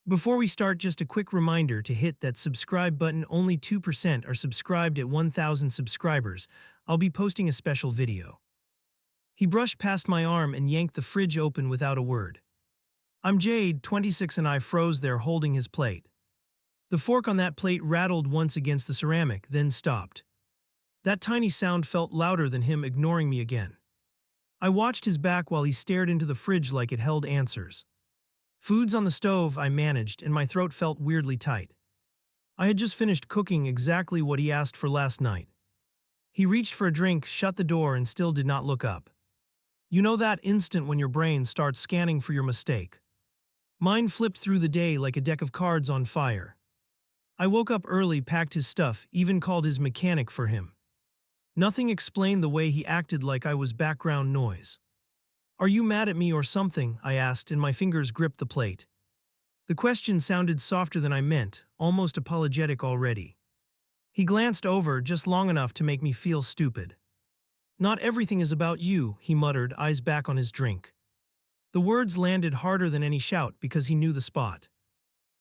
Before we start, just a quick reminder to hit that subscribe button. Only 2% are subscribed at 1,000 subscribers. I'll be posting a special video. He brushed past my arm and yanked the fridge open without a word. I'm Jade, 26, and I froze there holding his plate. The fork on that plate rattled once against the ceramic, then stopped. That tiny sound felt louder than him ignoring me again. I watched his back while he stared into the fridge like it held answers. Food's on the stove, I managed, and my throat felt weirdly tight. I had just finished cooking exactly what he asked for last night. He reached for a drink, shut the door, and still did not look up. You know that instant when your brain starts scanning for your mistake. Mine flipped through the day like a deck of cards on fire. I woke up early, packed his stuff, even called his mechanic for him. Nothing explained the way he acted, like I was background noise. Are you mad at me or something? I asked, and my fingers gripped the plate. The question sounded softer than I meant, almost apologetic already. He glanced over just long enough to make me feel stupid. Not everything is about you, he muttered, eyes back on his drink. The words landed harder than any shout because he knew the spot.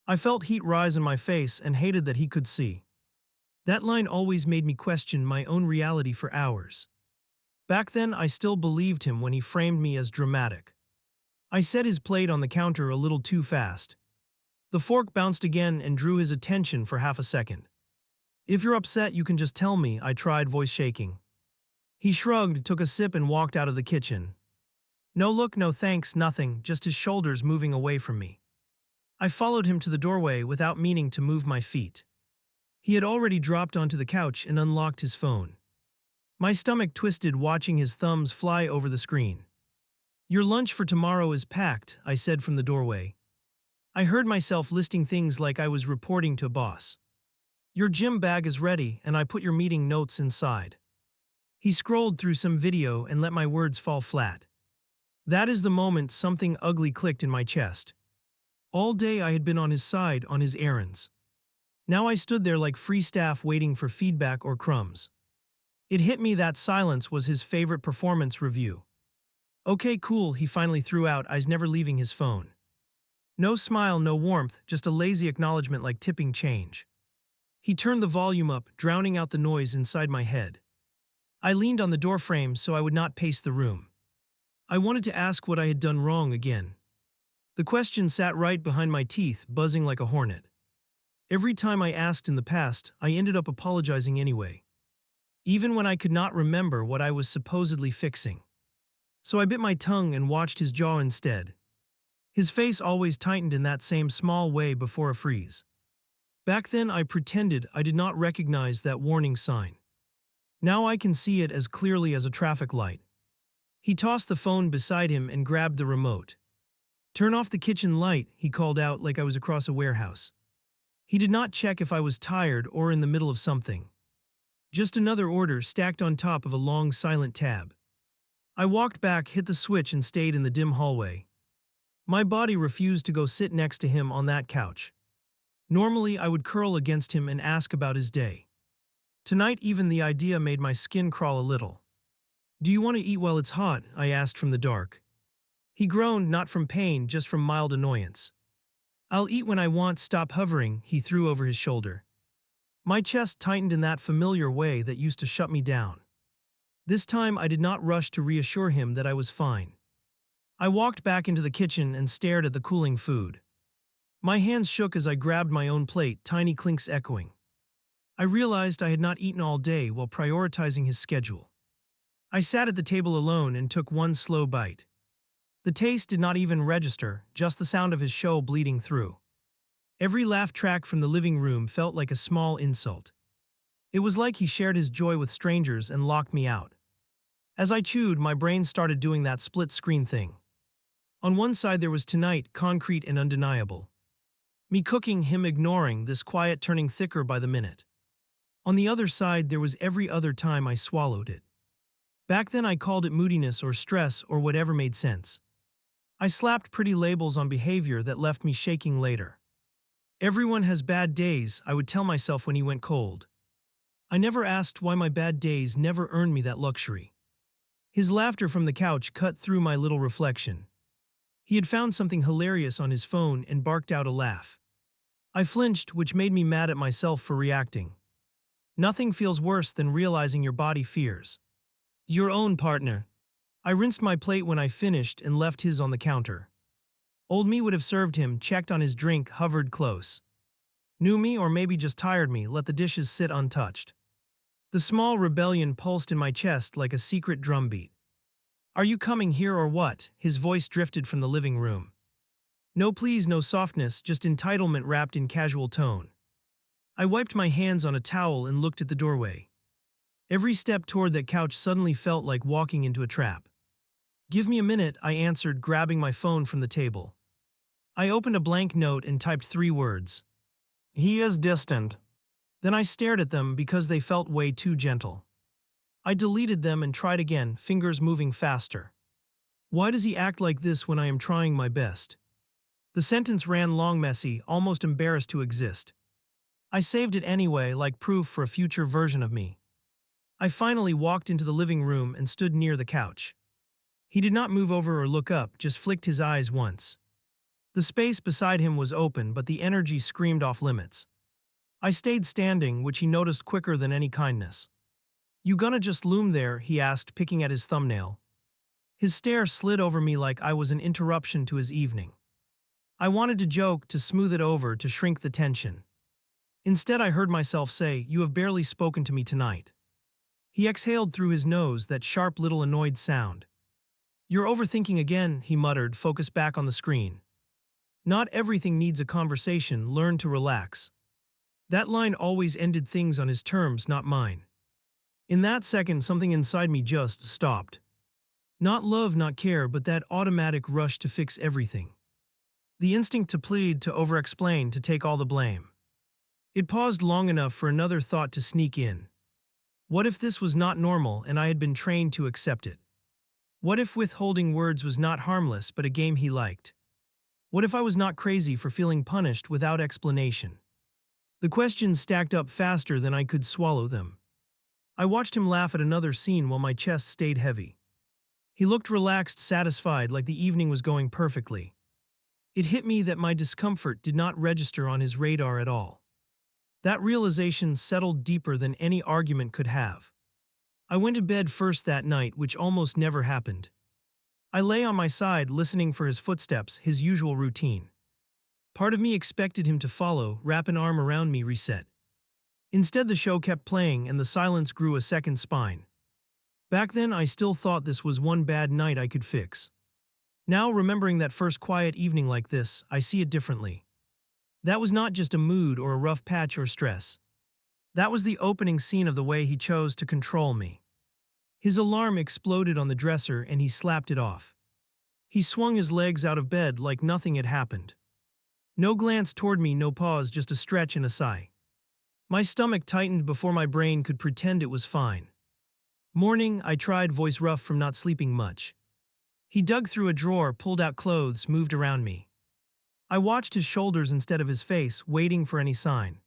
I felt heat rise in my face and hated that he could see. That line always made me question my own reality for hours. Back then, I still believed him when he framed me as dramatic. I set his plate on the counter a little too fast. The fork bounced again and drew his attention for half a second. If you're upset, you can just tell me, I tried, voice shaking. He shrugged, took a sip, and walked out of the kitchen. No look, no thanks, nothing, just his shoulders moving away from me. I followed him to the doorway without meaning to move my feet. He had already dropped onto the couch and unlocked his phone. My stomach twisted watching his thumbs fly over the screen. Your lunch for tomorrow is packed, I said from the doorway. I heard myself listing things like I was reporting to a boss. Your gym bag is ready, and I put your meeting notes inside. He scrolled through some video and let my words fall flat. That is the moment something ugly clicked in my chest. All day I had been on his side, on his errands. Now I stood there like free staff waiting for feedback or crumbs. It hit me that silence was his favorite performance review. Okay, cool, he finally threw out, eyes never leaving his phone. No smile, no warmth, just a lazy acknowledgement like tipping change. He turned the volume up, drowning out the noise inside my head. I leaned on the doorframe so I would not pace the room. I wanted to ask what I had done wrong again. The question sat right behind my teeth, buzzing like a hornet. Every time I asked in the past, I ended up apologizing anyway. Even when I could not remember what I was supposedly fixing. So I bit my tongue and watched his jaw instead. His face always tightened in that same small way before a freeze. Back then I pretended I did not recognize that warning sign. Now I can see it as clearly as a traffic light. He tossed the phone beside him and grabbed the remote. Turn off the kitchen light, he called out like I was across a warehouse. He did not check if I was tired or in the middle of something. Just another order stacked on top of a long silent tab. I walked back, hit the switch, and stayed in the dim hallway. My body refused to go sit next to him on that couch. Normally, I would curl against him and ask about his day. Tonight, even the idea made my skin crawl a little. Do you want to eat while it's hot? I asked from the dark. He groaned, not from pain, just from mild annoyance. I'll eat when I want, stop hovering, he threw over his shoulder. My chest tightened in that familiar way that used to shut me down. This time I did not rush to reassure him that I was fine. I walked back into the kitchen and stared at the cooling food. My hands shook as I grabbed my own plate, tiny clinks echoing. I realized I had not eaten all day while prioritizing his schedule. I sat at the table alone and took one slow bite. The taste did not even register, just the sound of his show bleeding through. Every laugh track from the living room felt like a small insult. It was like he shared his joy with strangers and locked me out. As I chewed, my brain started doing that split-screen thing. On one side there was tonight, concrete and undeniable. Me cooking, him ignoring, this quiet turning thicker by the minute. On the other side there was every other time I swallowed it. Back then I called it moodiness or stress or whatever made sense. I slapped pretty labels on behavior that left me shaking later. Everyone has bad days, I would tell myself when he went cold. I never asked why my bad days never earned me that luxury. His laughter from the couch cut through my little reflection. He had found something hilarious on his phone and barked out a laugh. I flinched, which made me mad at myself for reacting. Nothing feels worse than realizing your body fears your own partner. I rinsed my plate when I finished and left his on the counter. Old me would have served him, checked on his drink, hovered close. New me, or maybe just tired me, let the dishes sit untouched. The small rebellion pulsed in my chest like a secret drumbeat. Are you coming here or what? His voice drifted from the living room. No please, no softness, just entitlement wrapped in casual tone. I wiped my hands on a towel and looked at the doorway. Every step toward that couch suddenly felt like walking into a trap. Give me a minute, I answered, grabbing my phone from the table. I opened a blank note and typed 3 words. He is distant. Then I stared at them because they felt way too gentle. I deleted them and tried again, fingers moving faster. Why does he act like this when I am trying my best? The sentence ran long, messy, almost embarrassed to exist. I saved it anyway, like proof for a future version of me. I finally walked into the living room and stood near the couch. He did not move over or look up, just flicked his eyes once. The space beside him was open, but the energy screamed off limits. I stayed standing, which he noticed quicker than any kindness. You gonna just loom there? He asked, picking at his thumbnail. His stare slid over me like I was an interruption to his evening. I wanted to joke, to smooth it over, to shrink the tension. Instead, I heard myself say, "You have barely spoken to me tonight." He exhaled through his nose, that sharp little annoyed sound. You're overthinking again, he muttered, focused back on the screen. Not everything needs a conversation, learn to relax. That line always ended things on his terms, not mine. In that second, something inside me just stopped. Not love, not care, but that automatic rush to fix everything. The instinct to plead, to over-explain, to take all the blame. It paused long enough for another thought to sneak in. What if this was not normal and I had been trained to accept it? What if withholding words was not harmless but a game he liked? What if I was not crazy for feeling punished without explanation? The questions stacked up faster than I could swallow them. I watched him laugh at another scene while my chest stayed heavy. He looked relaxed, satisfied, like the evening was going perfectly. It hit me that my discomfort did not register on his radar at all. That realization settled deeper than any argument could have. I went to bed first that night, which almost never happened. I lay on my side, listening for his footsteps, his usual routine. Part of me expected him to follow, wrap an arm around me, reset. Instead, the show kept playing and the silence grew a second spine. Back then, I still thought this was one bad night I could fix. Now, remembering that first quiet evening like this, I see it differently. That was not just a mood or a rough patch or stress. That was the opening scene of the way he chose to control me. His alarm exploded on the dresser and he slapped it off. He swung his legs out of bed like nothing had happened. No glance toward me, no pause, just a stretch and a sigh. My stomach tightened before my brain could pretend it was fine. Morning, I tried, voice rough from not sleeping much. He dug through a drawer, pulled out clothes, moved around me. I watched his shoulders instead of his face, waiting for any sign.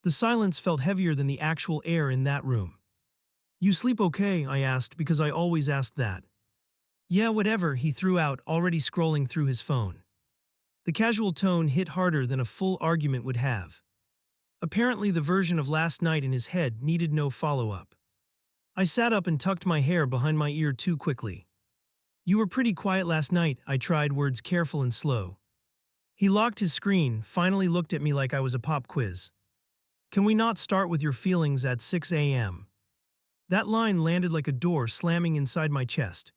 The silence felt heavier than the actual air in that room. You sleep okay? I asked, because I always asked that. Yeah, whatever, he threw out, already scrolling through his phone. The casual tone hit harder than a full argument would have. Apparently, the version of last night in his head needed no follow-up. I sat up and tucked my hair behind my ear too quickly. You were pretty quiet last night, I tried, words careful and slow. He locked his screen, finally looked at me like I was a pop quiz. Can we not start with your feelings at 6 a.m.? That line landed like a door slamming inside my chest.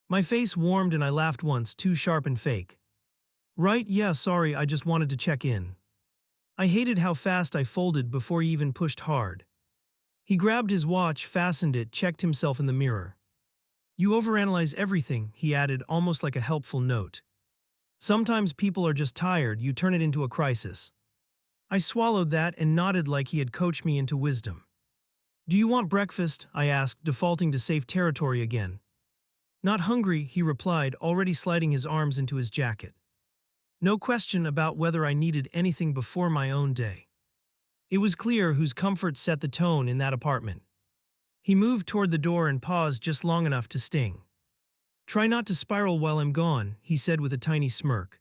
My face warmed and I laughed once, too sharp and fake. Right, yeah, sorry, I just wanted to check in. I hated how fast I folded before he even pushed hard. He grabbed his watch, fastened it, checked himself in the mirror. You overanalyze everything, he added, almost like a helpful note. Sometimes people are just tired, you turn it into a crisis. I swallowed that and nodded like he had coached me into wisdom. Do you want breakfast? I asked, defaulting to safe territory again. Not hungry, he replied, already sliding his arms into his jacket. No question about whether I needed anything before my own day. It was clear whose comfort set the tone in that apartment. He moved toward the door and paused just long enough to sting. Try not to spiral while I'm gone, he said with a tiny smirk.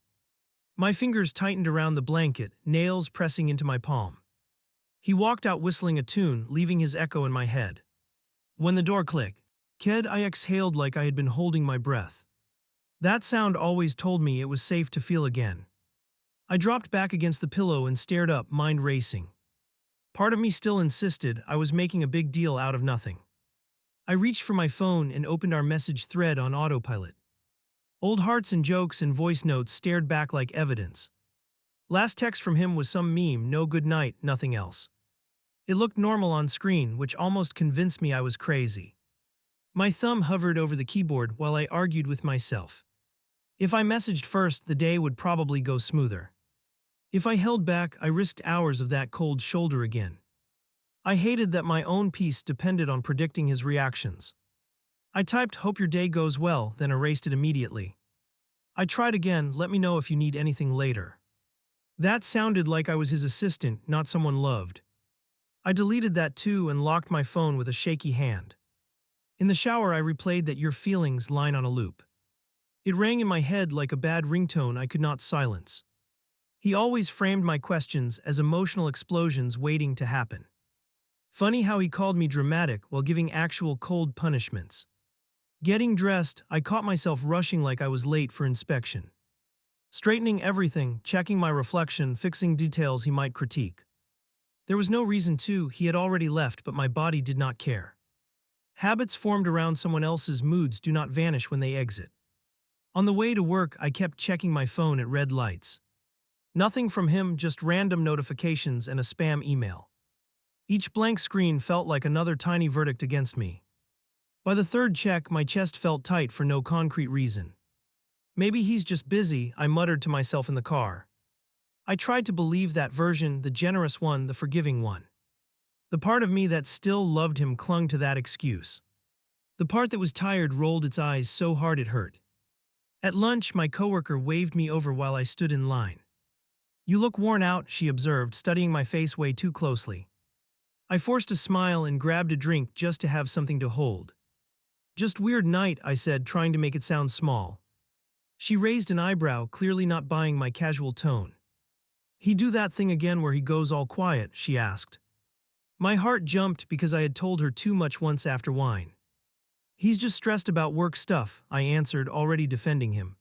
My fingers tightened around the blanket, nails pressing into my palm. He walked out whistling a tune, leaving his echo in my head. When the door clicked, I exhaled like I had been holding my breath. That sound always told me it was safe to feel again. I dropped back against the pillow and stared up, mind racing. Part of me still insisted I was making a big deal out of nothing. I reached for my phone and opened our message thread on autopilot. Old hearts and jokes and voice notes stared back like evidence. Last text from him was some meme, no good night, nothing else. It looked normal on screen, which almost convinced me I was crazy. My thumb hovered over the keyboard while I argued with myself. If I messaged first, the day would probably go smoother. If I held back, I risked hours of that cold shoulder again. I hated that my own peace depended on predicting his reactions. I typed, "Hope your day goes well," then erased it immediately. I tried again, "Let me know if you need anything later." That sounded like I was his assistant, not someone loved. I deleted that too and locked my phone with a shaky hand. In the shower, I replayed that "Your feelings" line on a loop. It rang in my head like a bad ringtone I could not silence. He always framed my questions as emotional explosions waiting to happen. Funny how he called me dramatic while giving actual cold punishments. Getting dressed, I caught myself rushing like I was late for inspection. Straightening everything, checking my reflection, fixing details he might critique. There was no reason to, he had already left, but my body did not care. Habits formed around someone else's moods do not vanish when they exit. On the way to work, I kept checking my phone at red lights. Nothing from him, just random notifications and a spam email. Each blank screen felt like another tiny verdict against me. By the third check, my chest felt tight for no concrete reason. Maybe he's just busy, I muttered to myself in the car. I tried to believe that version, the generous one, the forgiving one. The part of me that still loved him clung to that excuse. The part that was tired rolled its eyes so hard it hurt. At lunch, my coworker waved me over while I stood in line. "You look worn out," she observed, studying my face way too closely. I forced a smile and grabbed a drink just to have something to hold. "Just weird night," I said, trying to make it sound small. She raised an eyebrow, clearly not buying my casual tone. "He do that thing again where he goes all quiet?" she asked. My heart jumped because I had told her too much once after wine. "He's just stressed about work stuff," I answered, already defending him.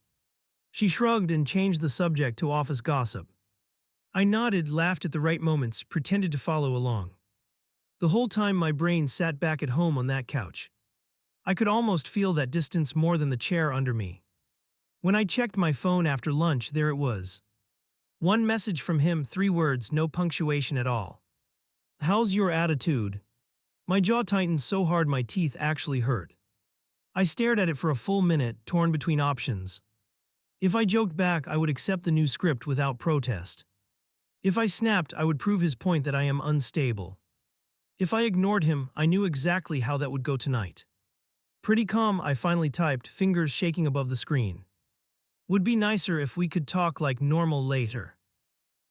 She shrugged and changed the subject to office gossip. I nodded, laughed at the right moments, pretended to follow along. The whole time my brain sat back at home on that couch. I could almost feel that distance more than the chair under me. When I checked my phone after lunch, there it was. One message from him, 3 words, no punctuation at all. "How's your attitude?" My jaw tightened so hard my teeth actually hurt. I stared at it for a full minute, torn between options. If I joked back, I would accept the new script without protest. If I snapped, I would prove his point that I am unstable. If I ignored him, I knew exactly how that would go tonight. "Pretty calm," I finally typed, fingers shaking above the screen. "Would be nicer if we could talk like normal later."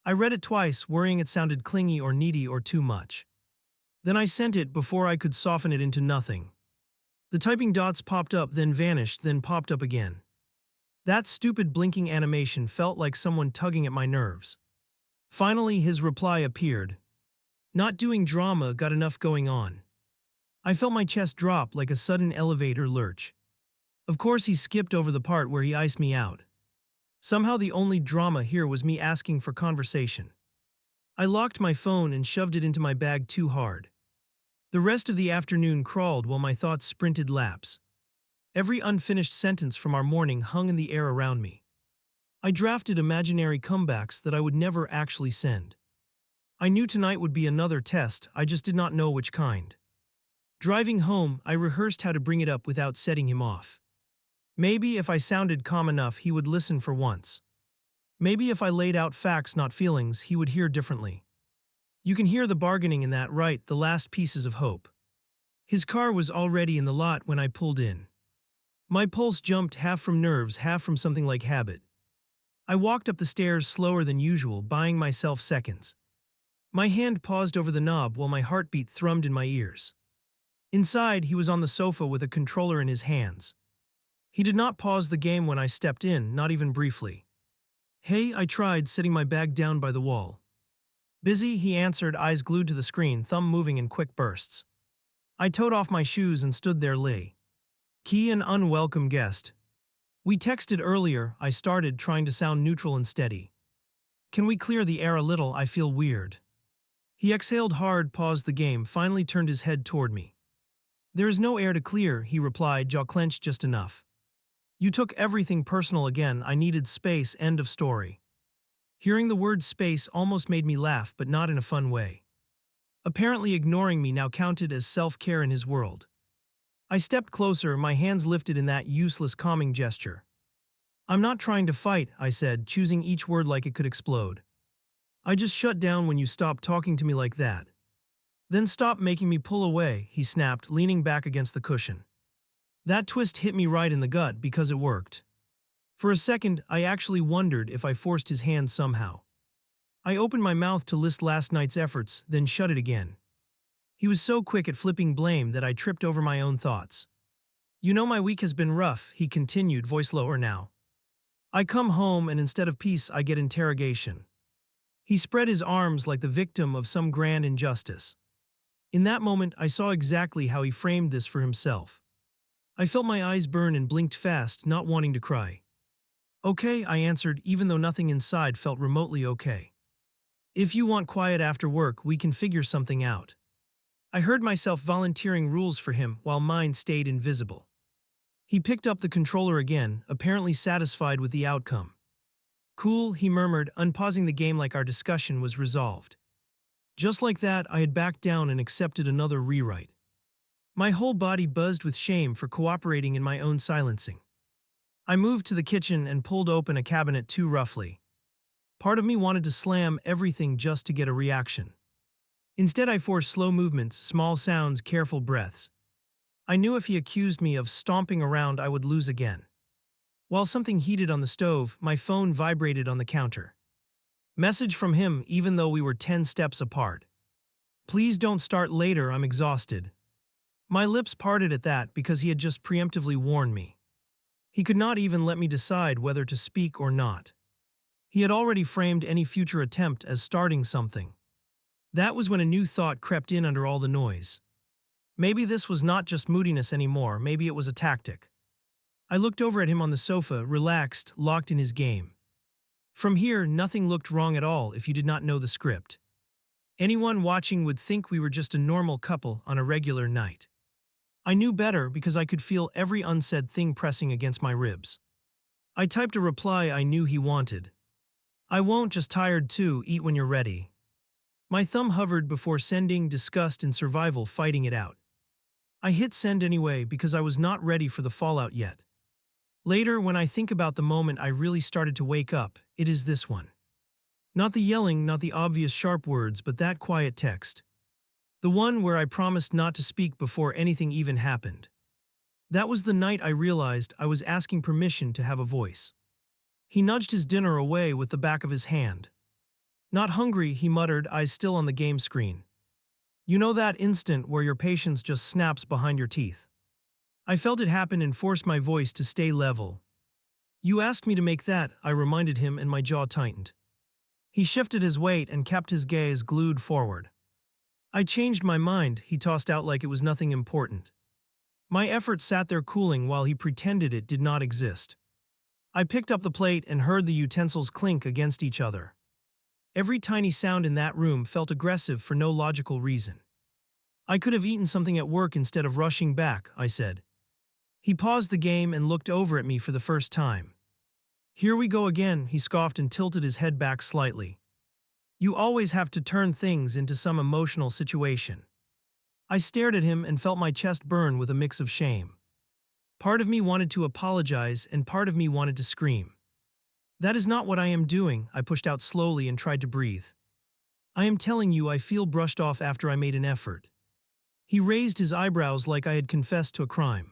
I read it twice, worrying it sounded clingy or needy or too much. Then I sent it before I could soften it into nothing. The typing dots popped up, then vanished, then popped up again. That stupid blinking animation felt like someone tugging at my nerves. Finally, his reply appeared. "Not doing drama, got enough going on." I felt my chest drop like a sudden elevator lurch. Of course, he skipped over the part where he iced me out. Somehow the only drama here was me asking for conversation. I locked my phone and shoved it into my bag too hard. The rest of the afternoon crawled while my thoughts sprinted laps. Every unfinished sentence from our morning hung in the air around me. I drafted imaginary comebacks that I would never actually send. I knew tonight would be another test, I just did not know which kind. Driving home, I rehearsed how to bring it up without setting him off. Maybe if I sounded calm enough, he would listen for once. Maybe if I laid out facts, not feelings, he would hear differently. You can hear the bargaining in that, right? The last pieces of hope. His car was already in the lot when I pulled in. My pulse jumped, half from nerves, half from something like habit. I walked up the stairs slower than usual, buying myself seconds. My hand paused over the knob while my heartbeat thrummed in my ears. Inside, he was on the sofa with a controller in his hands. He did not pause the game when I stepped in, not even briefly. Hey, I tried, setting my bag down by the wall. Busy, he answered, eyes glued to the screen, thumb moving in quick bursts. I toed off my shoes and stood there, Key an unwelcome guest. We texted earlier, I started, trying to sound neutral and steady. Can we clear the air a little? I feel weird. He exhaled hard, paused the game, finally turned his head toward me. There is no air to clear, he replied, jaw clenched just enough. You took everything personal again, I needed space, end of story. Hearing the word space almost made me laugh, but not in a fun way. Apparently ignoring me now counted as self-care in his world. I stepped closer, my hands lifted in that useless calming gesture. I'm not trying to fight, I said, choosing each word like it could explode. I just shut down when you stopped talking to me like that. Then stop making me pull away, he snapped, leaning back against the cushion. That twist hit me right in the gut because it worked. For a second, I actually wondered if I forced his hand somehow. I opened my mouth to list last night's efforts, then shut it again. He was so quick at flipping blame that I tripped over my own thoughts. You know my week has been rough, he continued, voice lower now. I come home and instead of peace I get interrogation. He spread his arms like the victim of some grand injustice. In that moment I saw exactly how he framed this for himself. I felt my eyes burn and blinked fast, not wanting to cry. Okay, I answered, even though nothing inside felt remotely okay. If you want quiet after work, we can figure something out. I heard myself volunteering rules for him while mine stayed invisible. He picked up the controller again, apparently satisfied with the outcome. Cool, he murmured, unpausing the game like our discussion was resolved. Just like that, I had backed down and accepted another rewrite. My whole body buzzed with shame for cooperating in my own silencing. I moved to the kitchen and pulled open a cabinet too roughly. Part of me wanted to slam everything just to get a reaction. Instead, I forced slow movements, small sounds, careful breaths. I knew if he accused me of stomping around, I would lose again. While something heated on the stove, my phone vibrated on the counter. Message from him, even though we were 10 steps apart. Please don't start later, I'm exhausted. My lips parted at that because he had just preemptively warned me. He could not even let me decide whether to speak or not. He had already framed any future attempt as starting something. That was when a new thought crept in under all the noise. Maybe this was not just moodiness anymore, maybe it was a tactic. I looked over at him on the sofa, relaxed, locked in his game. From here, nothing looked wrong at all if you did not know the script. Anyone watching would think we were just a normal couple on a regular night. I knew better because I could feel every unsaid thing pressing against my ribs. I typed a reply I knew he wanted. I won't, just tired too, eat when you're ready. My thumb hovered before sending, disgust and survival fighting it out. I hit send anyway because I was not ready for the fallout yet. Later, when I think about the moment I really started to wake up, it is this one. Not the yelling, not the obvious sharp words, but that quiet text. The one where I promised not to speak before anything even happened. That was the night I realized I was asking permission to have a voice. He nudged his dinner away with the back of his hand. Not hungry, he muttered, eyes still on the game screen. You know that instant where your patience just snaps behind your teeth. I felt it happen and forced my voice to stay level. You asked me to make that, I reminded him, and my jaw tightened. He shifted his weight and kept his gaze glued forward. I changed my mind, he tossed out like it was nothing important. My effort sat there cooling while he pretended it did not exist. I picked up the plate and heard the utensils clink against each other. Every tiny sound in that room felt aggressive for no logical reason. I could have eaten something at work instead of rushing back, I said. He paused the game and looked over at me for the first time. Here we go again, he scoffed and tilted his head back slightly. You always have to turn things into some emotional situation. I stared at him and felt my chest burn with a mix of shame. Part of me wanted to apologize and part of me wanted to scream. That is not what I am doing, I pushed out slowly and tried to breathe. I am telling you I feel brushed off after I made an effort. He raised his eyebrows like I had confessed to a crime.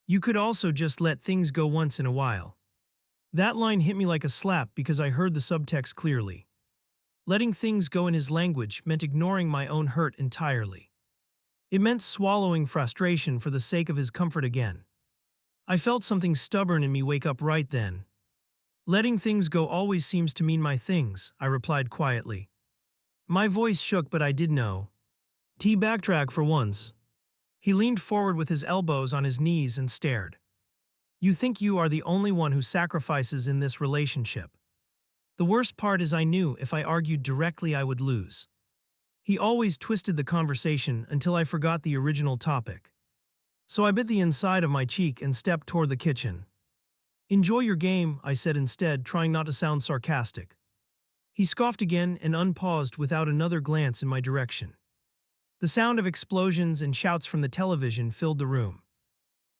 You could also just let things go once in a while. That line hit me like a slap because I heard the subtext clearly. Letting things go in his language meant ignoring my own hurt entirely. It meant swallowing frustration for the sake of his comfort again. I felt something stubborn in me wake up right then. Letting things go always seems to mean my things, I replied quietly. My voice shook, but I did know. T backtrack for once. He leaned forward with his elbows on his knees and stared. You think you are the only one who sacrifices in this relationship. The worst part is I knew if I argued directly I would lose. He always twisted the conversation until I forgot the original topic. So I bit the inside of my cheek and stepped toward the kitchen. Enjoy your game, I said instead, trying not to sound sarcastic. He scoffed again and unpaused without another glance in my direction. The sound of explosions and shouts from the television filled the room.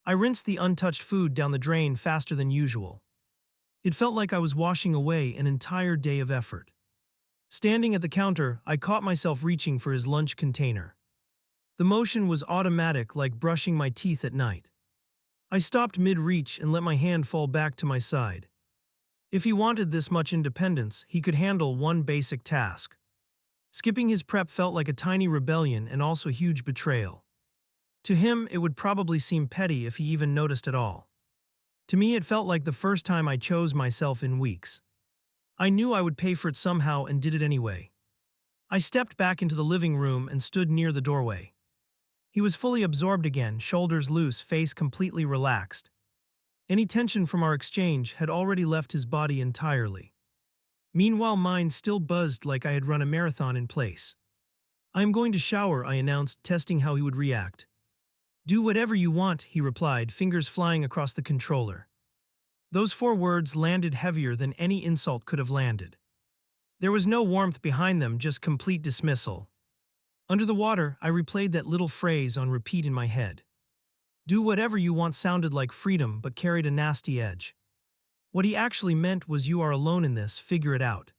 I rinsed the untouched food down the drain faster than usual. It felt like I was washing away an entire day of effort. Standing at the counter, I caught myself reaching for his lunch container. The motion was automatic, like brushing my teeth at night. I stopped mid-reach and let my hand fall back to my side. If he wanted this much independence, he could handle one basic task. Skipping his prep felt like a tiny rebellion and also a huge betrayal. To him, it would probably seem petty if he even noticed at all. To me, it felt like the first time I chose myself in weeks. I knew I would pay for it somehow and did it anyway. I stepped back into the living room and stood near the doorway. He was fully absorbed again, shoulders loose, face completely relaxed. Any tension from our exchange had already left his body entirely. Meanwhile, mine still buzzed like I had run a marathon in place. I am going to shower, I announced, testing how he would react. Do whatever you want, he replied, fingers flying across the controller. Those 4 words landed heavier than any insult could have landed. There was no warmth behind them, just complete dismissal. Under the water, I replayed that little phrase on repeat in my head. Do whatever you want sounded like freedom but carried a nasty edge. What he actually meant was you are alone in this, figure it out.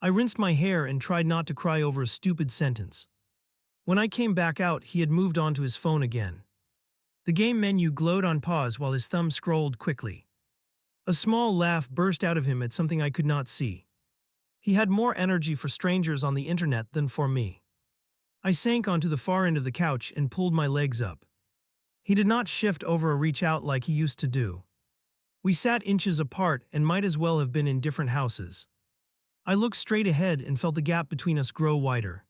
I rinsed my hair and tried not to cry over a stupid sentence. When I came back out, he had moved on to his phone again. The game menu glowed on pause while his thumb scrolled quickly. A small laugh burst out of him at something I could not see. He had more energy for strangers on the internet than for me. I sank onto the far end of the couch and pulled my legs up. He did not shift over or reach out like he used to do. We sat inches apart and might as well have been in different houses. I looked straight ahead and felt the gap between us grow wider.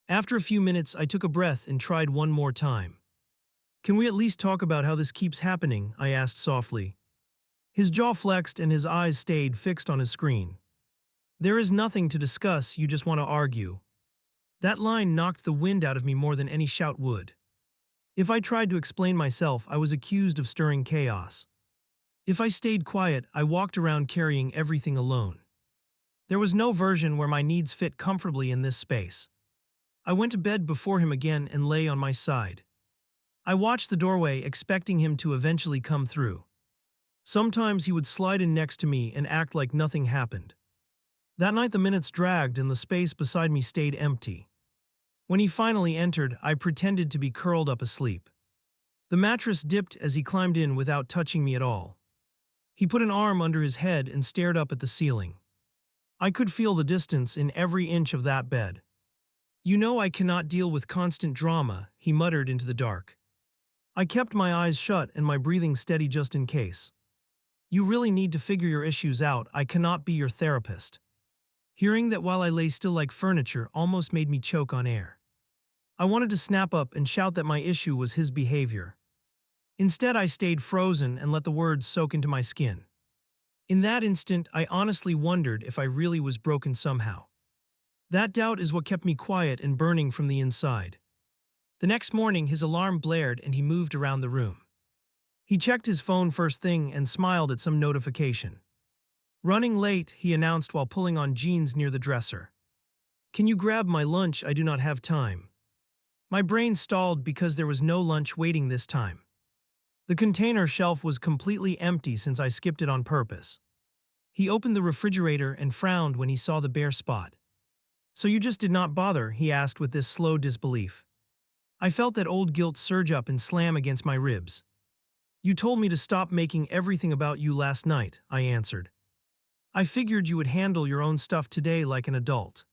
After a few minutes, I took a breath and tried one more time. Can we at least talk about how this keeps happening? I asked softly. His jaw flexed and his eyes stayed fixed on his screen. There is nothing to discuss, you just want to argue. That line knocked the wind out of me more than any shout would. If I tried to explain myself, I was accused of stirring chaos. If I stayed quiet, I walked around carrying everything alone. There was no version where my needs fit comfortably in this space. I went to bed before him again and lay on my side. I watched the doorway, expecting him to eventually come through. Sometimes he would slide in next to me and act like nothing happened. That night the minutes dragged and the space beside me stayed empty. When he finally entered, I pretended to be curled up asleep. The mattress dipped as he climbed in without touching me at all. He put an arm under his head and stared up at the ceiling. I could feel the distance in every inch of that bed. You know I cannot deal with constant drama, he muttered into the dark. I kept my eyes shut and my breathing steady just in case. You really need to figure your issues out, I cannot be your therapist. Hearing that while I lay still like furniture almost made me choke on air. I wanted to snap up and shout that my issue was his behavior. Instead, I stayed frozen and let the words soak into my skin. In that instant, I honestly wondered if I really was broken somehow. That doubt is what kept me quiet and burning from the inside. The next morning, his alarm blared and he moved around the room. He checked his phone first thing and smiled at some notification. Running late, he announced while pulling on jeans near the dresser. Can you grab my lunch? I do not have time. My brain stalled because there was no lunch waiting this time. The container shelf was completely empty since I skipped it on purpose. He opened the refrigerator and frowned when he saw the bare spot. So you just did not bother? He asked with this slow disbelief. I felt that old guilt surge up and slam against my ribs. You told me to stop making everything about you last night, I answered. I figured you would handle your own stuff today like an adult.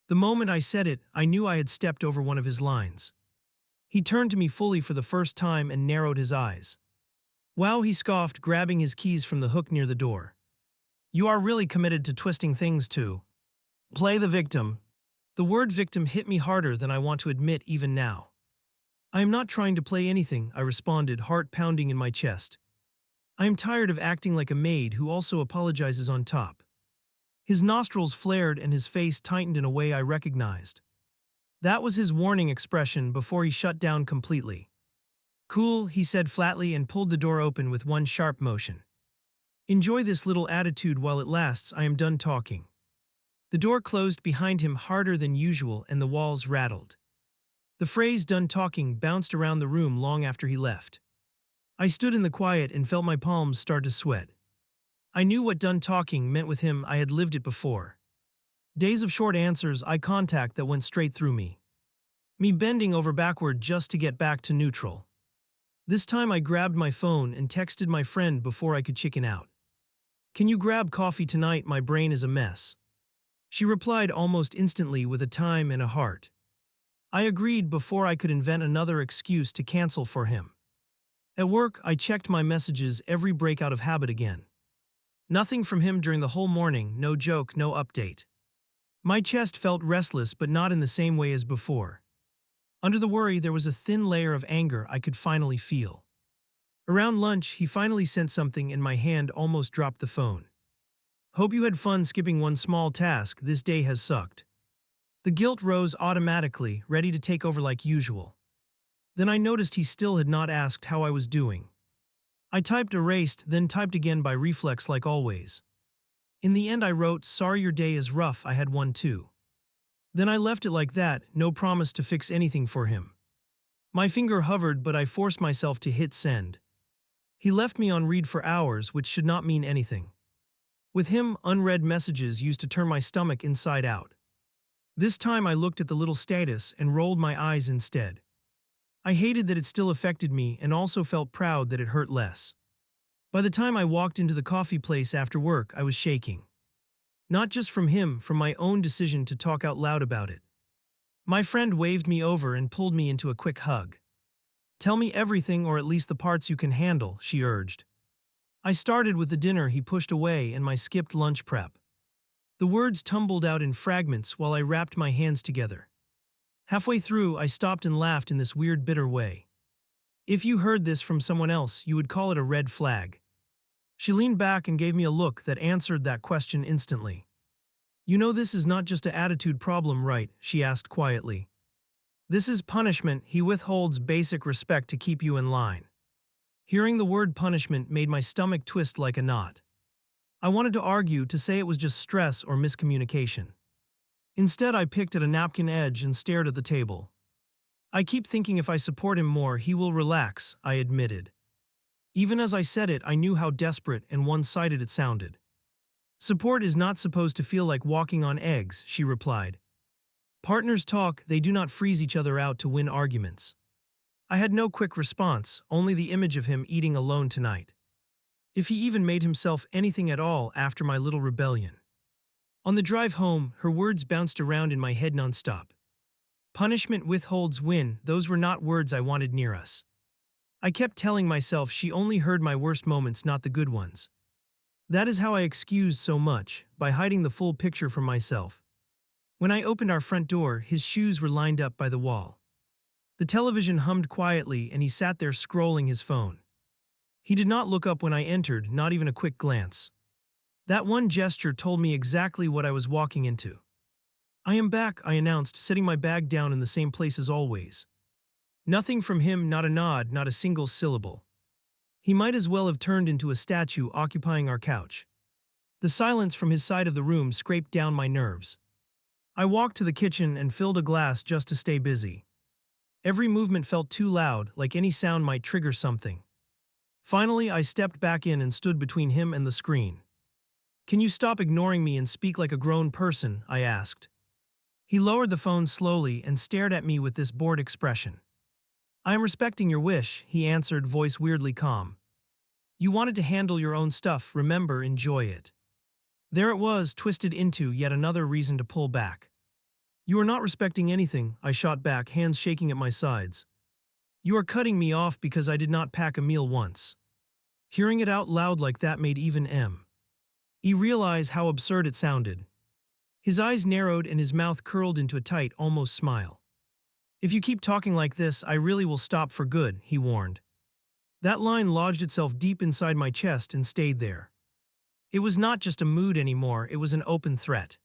The moment I said it, I knew I had stepped over one of his lines. He turned to me fully for the first time and narrowed his eyes. Wow, he scoffed, grabbing his keys from the hook near the door. You are really committed to twisting things too. Play the victim. The word victim hit me harder than I want to admit even now. I am not trying to play anything, I responded, heart pounding in my chest. I am tired of acting like a maid who also apologizes on top. His nostrils flared and his face tightened in a way I recognized. That was his warning expression before he shut down completely. Cool, he said flatly and pulled the door open with one sharp motion. Enjoy this little attitude while it lasts, I am done talking. The door closed behind him harder than usual and the walls rattled. The phrase done talking bounced around the room long after he left. I stood in the quiet and felt my palms start to sweat. I knew what done talking meant with him, I had lived it before. Days of short answers, eye contact that went straight through me. Me bending over backward just to get back to neutral. This time I grabbed my phone and texted my friend before I could chicken out. Can you grab coffee tonight? My brain is a mess. She replied almost instantly with a time and a heart. I agreed before I could invent another excuse to cancel for him. At work, I checked my messages, every break out of habit again. Nothing from him during the whole morning, no joke, no update. My chest felt restless, but not in the same way as before. Under the worry, there was a thin layer of anger I could finally feel. Around lunch, he finally sent something and my hand almost dropped the phone. Hope you had fun skipping one small task, this day has sucked. The guilt rose automatically, ready to take over like usual. Then I noticed he still had not asked how I was doing. I typed erased, then typed again by reflex like always. In the end I wrote, sorry your day is rough, I had one too. Then I left it like that, no promise to fix anything for him. My finger hovered, but I forced myself to hit send. He left me on read for hours, which should not mean anything. With him, unread messages used to turn my stomach inside out. This time I looked at the little status and rolled my eyes instead. I hated that it still affected me and also felt proud that it hurt less. By the time I walked into the coffee place after work, I was shaking. Not just from him, from my own decision to talk out loud about it. My friend waved me over and pulled me into a quick hug. Tell me everything, or at least the parts you can handle, she urged. I started with the dinner he pushed away and my skipped lunch prep. The words tumbled out in fragments while I wrapped my hands together. Halfway through, I stopped and laughed in this weird, bitter way. If you heard this from someone else, you would call it a red flag. She leaned back and gave me a look that answered that question instantly. You know this is not just an attitude problem, right? She asked quietly. This is punishment. He withholds basic respect to keep you in line. Hearing the word punishment made my stomach twist like a knot. I wanted to argue, to say it was just stress or miscommunication. Instead, I picked at a napkin edge and stared at the table. I keep thinking if I support him more, he will relax, I admitted. Even as I said it, I knew how desperate and one-sided it sounded. Support is not supposed to feel like walking on eggs, she replied. Partners talk, they do not freeze each other out to win arguments. I had no quick response, only the image of him eating alone tonight. If he even made himself anything at all after my little rebellion. On the drive home, her words bounced around in my head nonstop. Punishment withholds win, those were not words I wanted near us. I kept telling myself she only heard my worst moments, not the good ones. That is how I excused so much, by hiding the full picture from myself. When I opened our front door, his shoes were lined up by the wall. The television hummed quietly and he sat there scrolling his phone. He did not look up when I entered, not even a quick glance. That one gesture told me exactly what I was walking into. I am back, I announced, setting my bag down in the same place as always. Nothing from him, not a nod, not a single syllable. He might as well have turned into a statue occupying our couch. The silence from his side of the room scraped down my nerves. I walked to the kitchen and filled a glass just to stay busy. Every movement felt too loud, like any sound might trigger something. Finally, I stepped back in and stood between him and the screen. Can you stop ignoring me and speak like a grown person? I asked. He lowered the phone slowly and stared at me with this bored expression. I am respecting your wish, he answered, voice weirdly calm. You wanted to handle your own stuff, remember, enjoy it. There it was, twisted into yet another reason to pull back. You are not respecting anything, I shot back, hands shaking at my sides. You are cutting me off because I did not pack a meal once. Hearing it out loud like that made even he realized how absurd it sounded. His eyes narrowed and his mouth curled into a tight, almost smile. If you keep talking like this, I really will stop for good, he warned. That line lodged itself deep inside my chest and stayed there. It was not just a mood anymore, it was an open threat.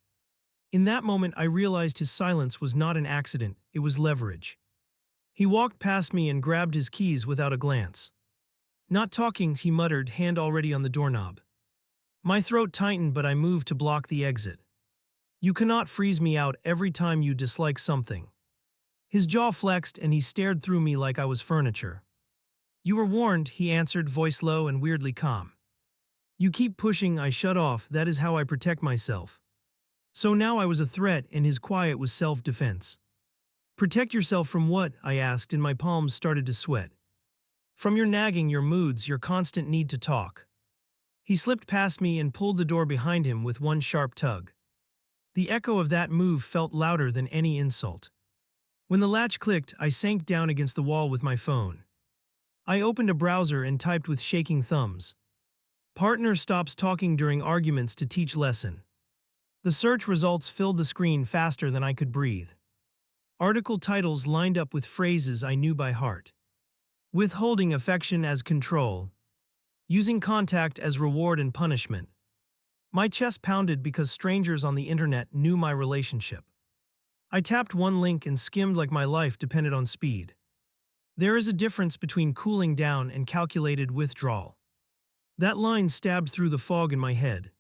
In that moment, I realized his silence was not an accident, it was leverage. He walked past me and grabbed his keys without a glance. Not talking, he muttered, hand already on the doorknob. My throat tightened, but I moved to block the exit. You cannot freeze me out every time you dislike something. His jaw flexed and he stared through me like I was furniture. You were warned, he answered, voice low and weirdly calm. You keep pushing, I shut off, that is how I protect myself. So now I was a threat and his quiet was self-defense. Protect yourself from what? I asked and my palms started to sweat. From your nagging, your moods, your constant need to talk. He slipped past me and pulled the door behind him with one sharp tug. The echo of that move felt louder than any insult. When the latch clicked, I sank down against the wall with my phone. I opened a browser and typed with shaking thumbs. Partner stops talking during arguments to teach lesson. The search results filled the screen faster than I could breathe. Article titles lined up with phrases I knew by heart. Withholding affection as control. Using contact as reward and punishment. My chest pounded because strangers on the internet knew my relationship. I tapped one link and skimmed like my life depended on speed. There is a difference between cooling down and calculated withdrawal. That line stabbed through the fog in my head.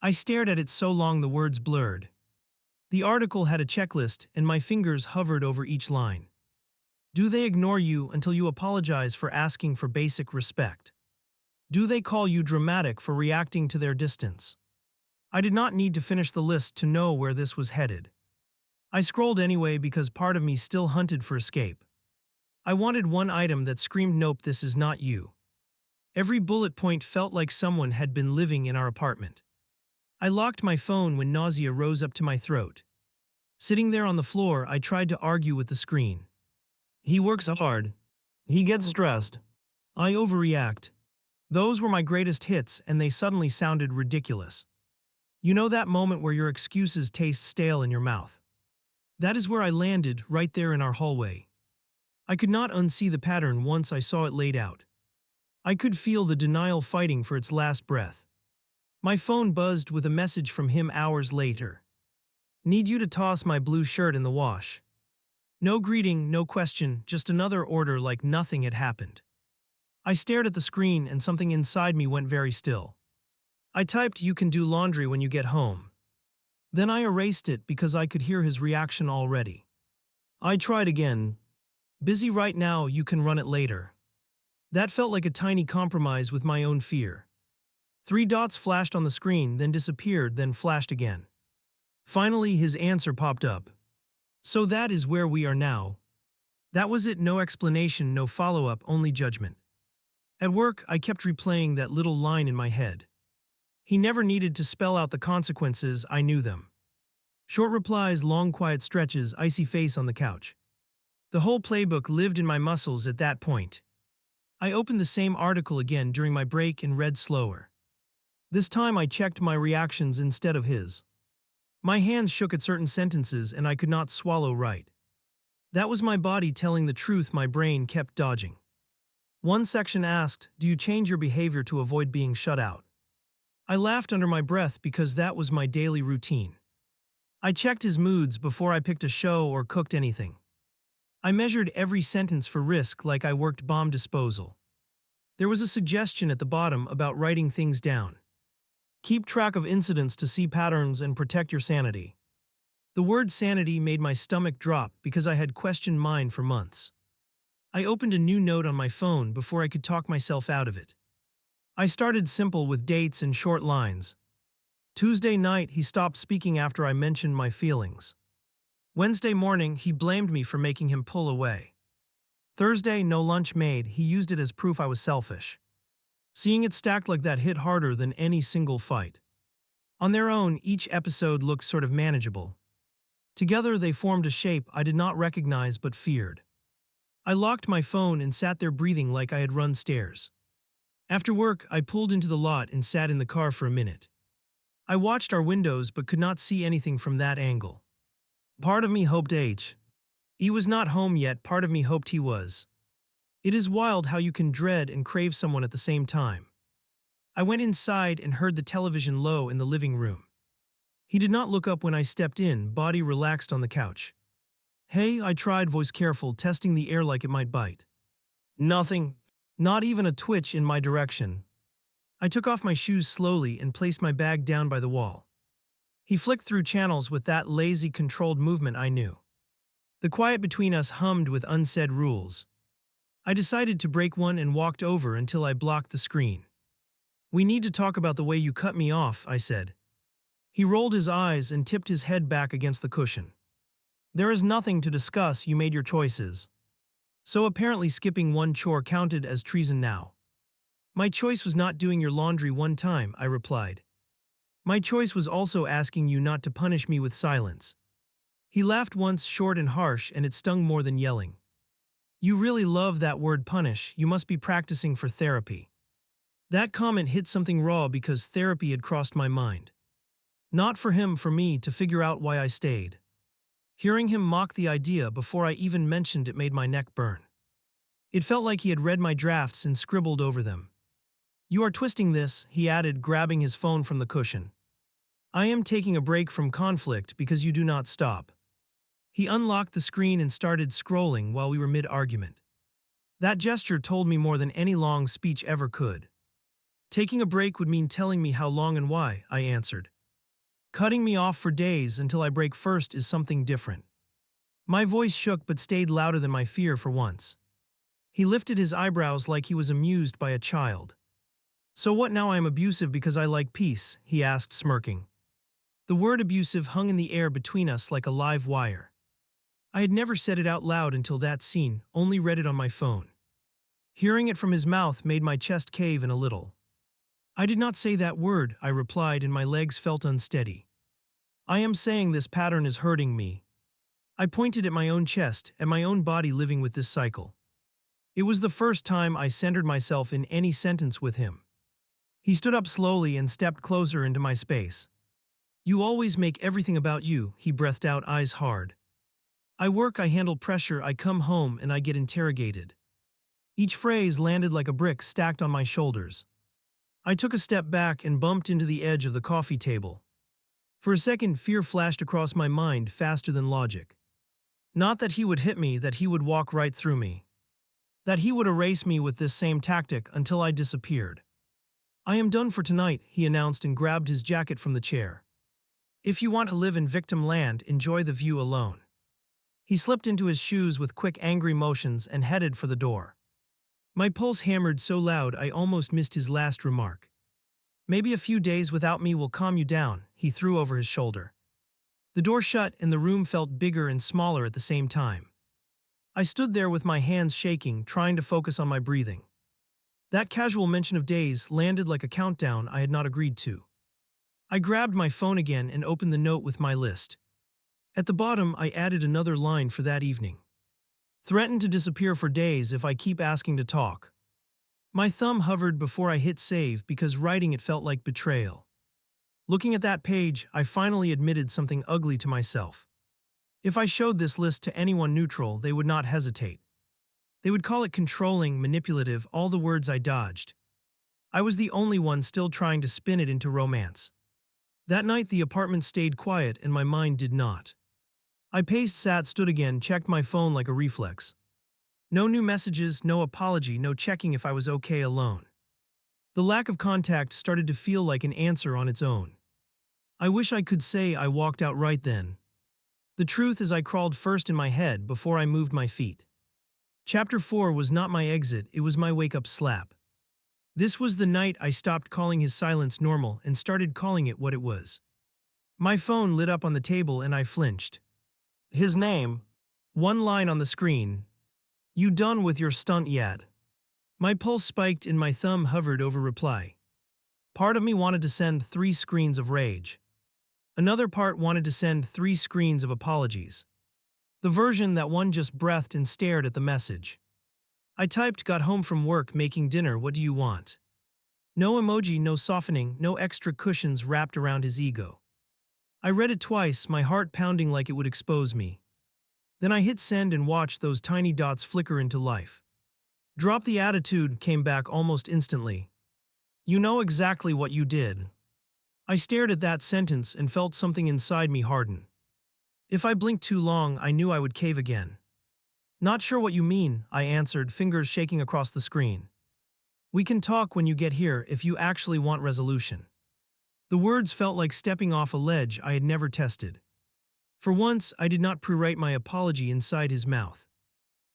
I stared at it so long the words blurred. The article had a checklist and my fingers hovered over each line. Do they ignore you until you apologize for asking for basic respect? Do they call you dramatic for reacting to their distance? I did not need to finish the list to know where this was headed. I scrolled anyway because part of me still hunted for escape. I wanted one item that screamed, nope, this is not you. Every bullet point felt like someone had been living in our apartment. I locked my phone when nausea rose up to my throat. Sitting there on the floor, I tried to argue with the screen. He works hard. He gets stressed. I overreact. Those were my greatest hits, and they suddenly sounded ridiculous. You know that moment where your excuses taste stale in your mouth? That is where I landed, right there in our hallway. I could not unsee the pattern once I saw it laid out. I could feel the denial fighting for its last breath. My phone buzzed with a message from him hours later. Need you to toss my blue shirt in the wash. No greeting, no question, just another order like nothing had happened. I stared at the screen and something inside me went very still. I typed, you can do laundry when you get home. Then I erased it because I could hear his reaction already. I tried again. Busy right now, you can run it later. That felt like a tiny compromise with my own fear. 3 dots flashed on the screen, then disappeared, then flashed again. Finally, his answer popped up. So that is where we are now. That was it, no explanation, no follow-up, only judgment. At work, I kept replaying that little line in my head. He never needed to spell out the consequences, I knew them. Short replies, long quiet stretches, icy face on the couch. The whole playbook lived in my muscles at that point. I opened the same article again during my break and read slower. This time I checked my reactions instead of his. My hands shook at certain sentences and I could not swallow right. That was my body telling the truth my brain kept dodging. One section asked, do you change your behavior to avoid being shut out? I laughed under my breath because that was my daily routine. I checked his moods before I picked a show or cooked anything. I measured every sentence for risk like I worked bomb disposal. There was a suggestion at the bottom about writing things down. Keep track of incidents to see patterns and protect your sanity. The word sanity made my stomach drop because I had questioned mine for months. I opened a new note on my phone before I could talk myself out of it. I started simple with dates and short lines. Tuesday night, he stopped speaking after I mentioned my feelings. Wednesday morning, he blamed me for making him pull away. Thursday, no lunch made, he used it as proof I was selfish. Seeing it stacked like that hit harder than any single fight. On their own, each episode looked sort of manageable. Together, they formed a shape I did not recognize but feared. I locked my phone and sat there breathing like I had run stairs. After work, I pulled into the lot and sat in the car for a minute. I watched our windows but could not see anything from that angle. Part of me hoped he was not home yet, part of me hoped he was. It is wild how you can dread and crave someone at the same time. I went inside and heard the television low in the living room. He did not look up when I stepped in, body relaxed on the couch. Hey, I tried, voice careful, testing the air like it might bite. Nothing. Not even a twitch in my direction. I took off my shoes slowly and placed my bag down by the wall. He flicked through channels with that lazy, controlled movement I knew. The quiet between us hummed with unsaid rules. I decided to break one and walked over until I blocked the screen. We need to talk about the way you cut me off, I said. He rolled his eyes and tipped his head back against the cushion. There is nothing to discuss, you made your choices. So apparently skipping one chore counted as treason now. My choice was not doing your laundry one time, I replied. My choice was also asking you not to punish me with silence. He laughed once, short and harsh, and it stung more than yelling. You really love that word punish, you must be practicing for therapy. That comment hit something raw because therapy had crossed my mind. Not for him, for me to figure out why I stayed. Hearing him mock the idea before I even mentioned it made my neck burn. It felt like he had read my drafts and scribbled over them. You are twisting this, he added, grabbing his phone from the cushion. I am taking a break from conflict because you do not stop. He unlocked the screen and started scrolling while we were mid-argument. That gesture told me more than any long speech ever could. Taking a break would mean telling me how long and why, I answered. Cutting me off for days until I break first is something different. My voice shook but stayed louder than my fear for once. He lifted his eyebrows like he was amused by a child. So what now, I am abusive because I like peace, he asked, smirking. The word abusive hung in the air between us like a live wire. I had never said it out loud until that scene, only read it on my phone. Hearing it from his mouth made my chest cave in a little. I did not say that word, I replied, and my legs felt unsteady. I am saying this pattern is hurting me. I pointed at my own chest, at my own body living with this cycle. It was the first time I centered myself in any sentence with him. He stood up slowly and stepped closer into my space. You always make everything about you, he breathed out, eyes hard. I work, I handle pressure, I come home and I get interrogated. Each phrase landed like a brick stacked on my shoulders. I took a step back and bumped into the edge of the coffee table. For a second, fear flashed across my mind faster than logic. Not that he would hit me, that he would walk right through me. That he would erase me with this same tactic until I disappeared. I am done for tonight, he announced and grabbed his jacket from the chair. If you want to live in victim land, enjoy the view alone. He slipped into his shoes with quick, angry motions and headed for the door. My pulse hammered so loud I almost missed his last remark. Maybe a few days without me will calm you down, he threw over his shoulder. The door shut and the room felt bigger and smaller at the same time. I stood there with my hands shaking, trying to focus on my breathing. That casual mention of days landed like a countdown I had not agreed to. I grabbed my phone again and opened the note with my list. At the bottom, I added another line for that evening. Threaten to disappear for days if I keep asking to talk. My thumb hovered before I hit save because writing it felt like betrayal. Looking at that page, I finally admitted something ugly to myself. If I showed this list to anyone neutral, they would not hesitate. They would call it controlling, manipulative, all the words I dodged. I was the only one still trying to spin it into romance. That night the apartment stayed quiet and my mind did not. I paced, sat, stood again, checked my phone like a reflex. No new messages, no apology, no checking if I was okay alone. The lack of contact started to feel like an answer on its own. I wish I could say I walked out right then. The truth is I crawled first in my head before I moved my feet. Chapter 4 was not my exit, it was my wake-up slap. This was the night I stopped calling his silence normal and started calling it what it was. My phone lit up on the table and I flinched. His name. One line on the screen. You done with your stunt yet? My pulse spiked and my thumb hovered over reply. Part of me wanted to send 3 screens of rage. Another part wanted to send 3 screens of apologies. The version that one just breathed and stared at the message. I typed, got home from work, making dinner, what do you want? No emoji, no softening, no extra cushions wrapped around his ego. I read it twice, my heart pounding like it would expose me. Then I hit send and watched those tiny dots flicker into life. Drop the attitude came back almost instantly. You know exactly what you did. I stared at that sentence and felt something inside me harden. If I blinked too long, I knew I would cave again. Not sure what you mean, I answered, fingers shaking across the screen. We can talk when you get here if you actually want resolution. The words felt like stepping off a ledge I had never tested. For once, I did not prewrite my apology inside his mouth.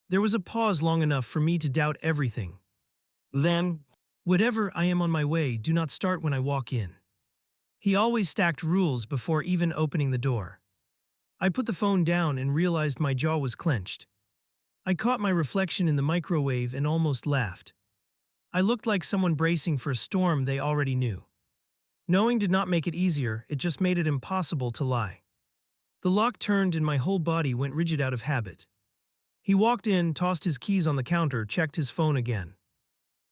There was a pause long enough for me to doubt everything. Then, whatever, I am on my way, do not start when I walk in. He always stacked rules before even opening the door. I put the phone down and realized my jaw was clenched. I caught my reflection in the microwave and almost laughed. I looked like someone bracing for a storm they already knew. Knowing did not make it easier, it just made it impossible to lie. The lock turned and my whole body went rigid out of habit. He walked in, tossed his keys on the counter, checked his phone again.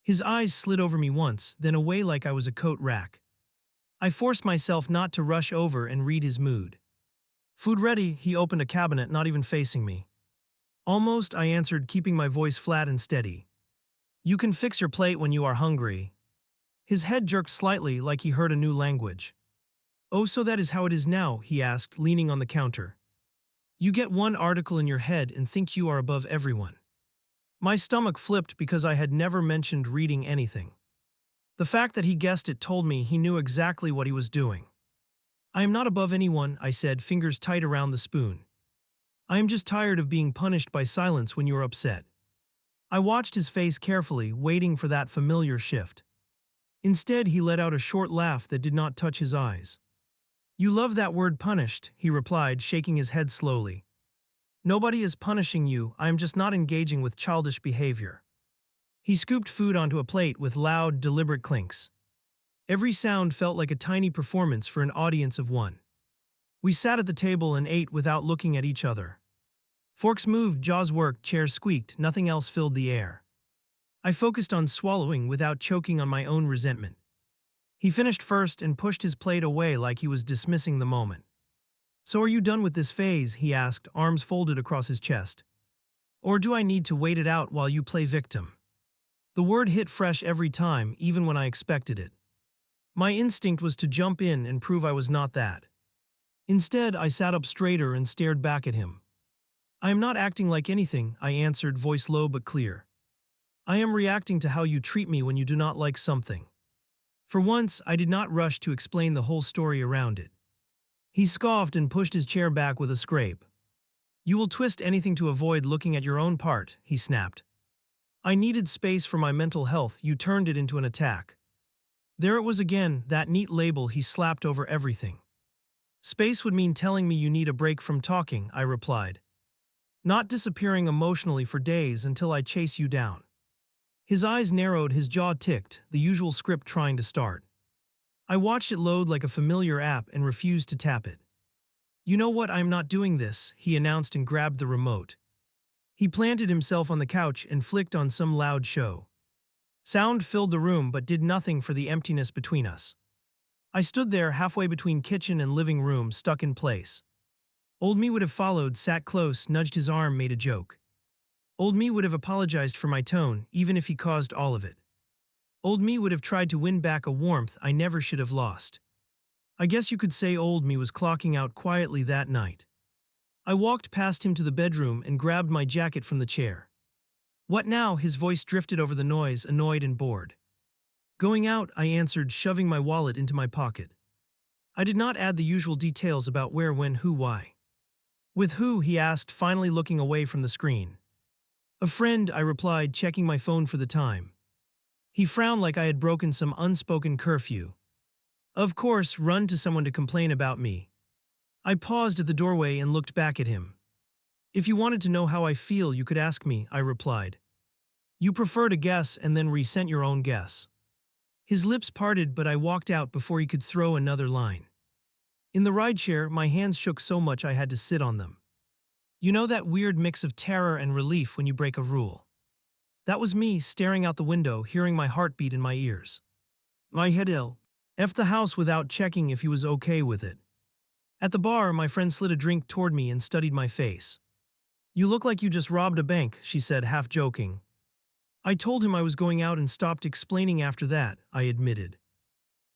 His eyes slid over me once, then away like I was a coat rack. I forced myself not to rush over and read his mood. Food ready, he opened a cabinet, not even facing me. Almost, I answered, keeping my voice flat and steady. You can fix your plate when you are hungry. His head jerked slightly like he heard a new language. Oh, so that is how it is now, he asked, leaning on the counter. You get one article in your head and think you are above everyone. My stomach flipped because I had never mentioned reading anything. The fact that he guessed it told me he knew exactly what he was doing. I am not above anyone, I said, fingers tight around the spoon. I am just tired of being punished by silence when you are upset. I watched his face carefully, waiting for that familiar shift. Instead, he let out a short laugh that did not touch his eyes. You love that word punished, he replied, shaking his head slowly. Nobody is punishing you, I am just not engaging with childish behavior. He scooped food onto a plate with loud, deliberate clinks. Every sound felt like a tiny performance for an audience of one. We sat at the table and ate without looking at each other. Forks moved, jaws worked, chairs squeaked, nothing else filled the air. I focused on swallowing without choking on my own resentment. He finished first and pushed his plate away like he was dismissing the moment. So are you done with this phase, he asked, arms folded across his chest. Or do I need to wait it out while you play victim? The word hit fresh every time, even when I expected it. My instinct was to jump in and prove I was not that. Instead, I sat up straighter and stared back at him. I am not acting like anything, I answered, voice low but clear. I am reacting to how you treat me when you do not like something. For once, I did not rush to explain the whole story around it. He scoffed and pushed his chair back with a scrape. You will twist anything to avoid looking at your own part, he snapped. I needed space for my mental health, you turned it into an attack. There it was again, that neat label he slapped over everything. Space would mean telling me you need a break from talking, I replied. Not disappearing emotionally for days until I chase you down. His eyes narrowed, his jaw ticked, the usual script trying to start. I watched it load like a familiar app and refused to tap it. You know what, I'm not doing this, he announced and grabbed the remote. He planted himself on the couch and flicked on some loud show. Sound filled the room but did nothing for the emptiness between us. I stood there halfway between kitchen and living room, stuck in place. Old me would have followed, sat close, nudged his arm, made a joke. Old me would have apologized for my tone, even if he caused all of it. Old me would have tried to win back a warmth I never should have lost. I guess you could say old me was clocking out quietly that night. I walked past him to the bedroom and grabbed my jacket from the chair. What now? His voice drifted over the noise, annoyed and bored. Going out, I answered, shoving my wallet into my pocket. I did not add the usual details about where, when, who, why. With who? He asked, finally looking away from the screen. A friend, I replied, checking my phone for the time. He frowned like I had broken some unspoken curfew. Of course, run to someone to complain about me. I paused at the doorway and looked back at him. If you wanted to know how I feel, you could ask me, I replied. You prefer to guess and then resent your own guess. His lips parted, but I walked out before he could throw another line. In the rideshare, my hands shook so much I had to sit on them. You know that weird mix of terror and relief when you break a rule? That was me, staring out the window, hearing my heartbeat in my ears. I had ill. F the house without checking if he was okay with it. At the bar, my friend slid a drink toward me and studied my face. You look like you just robbed a bank, she said, half joking. I told him I was going out and stopped explaining after that, I admitted.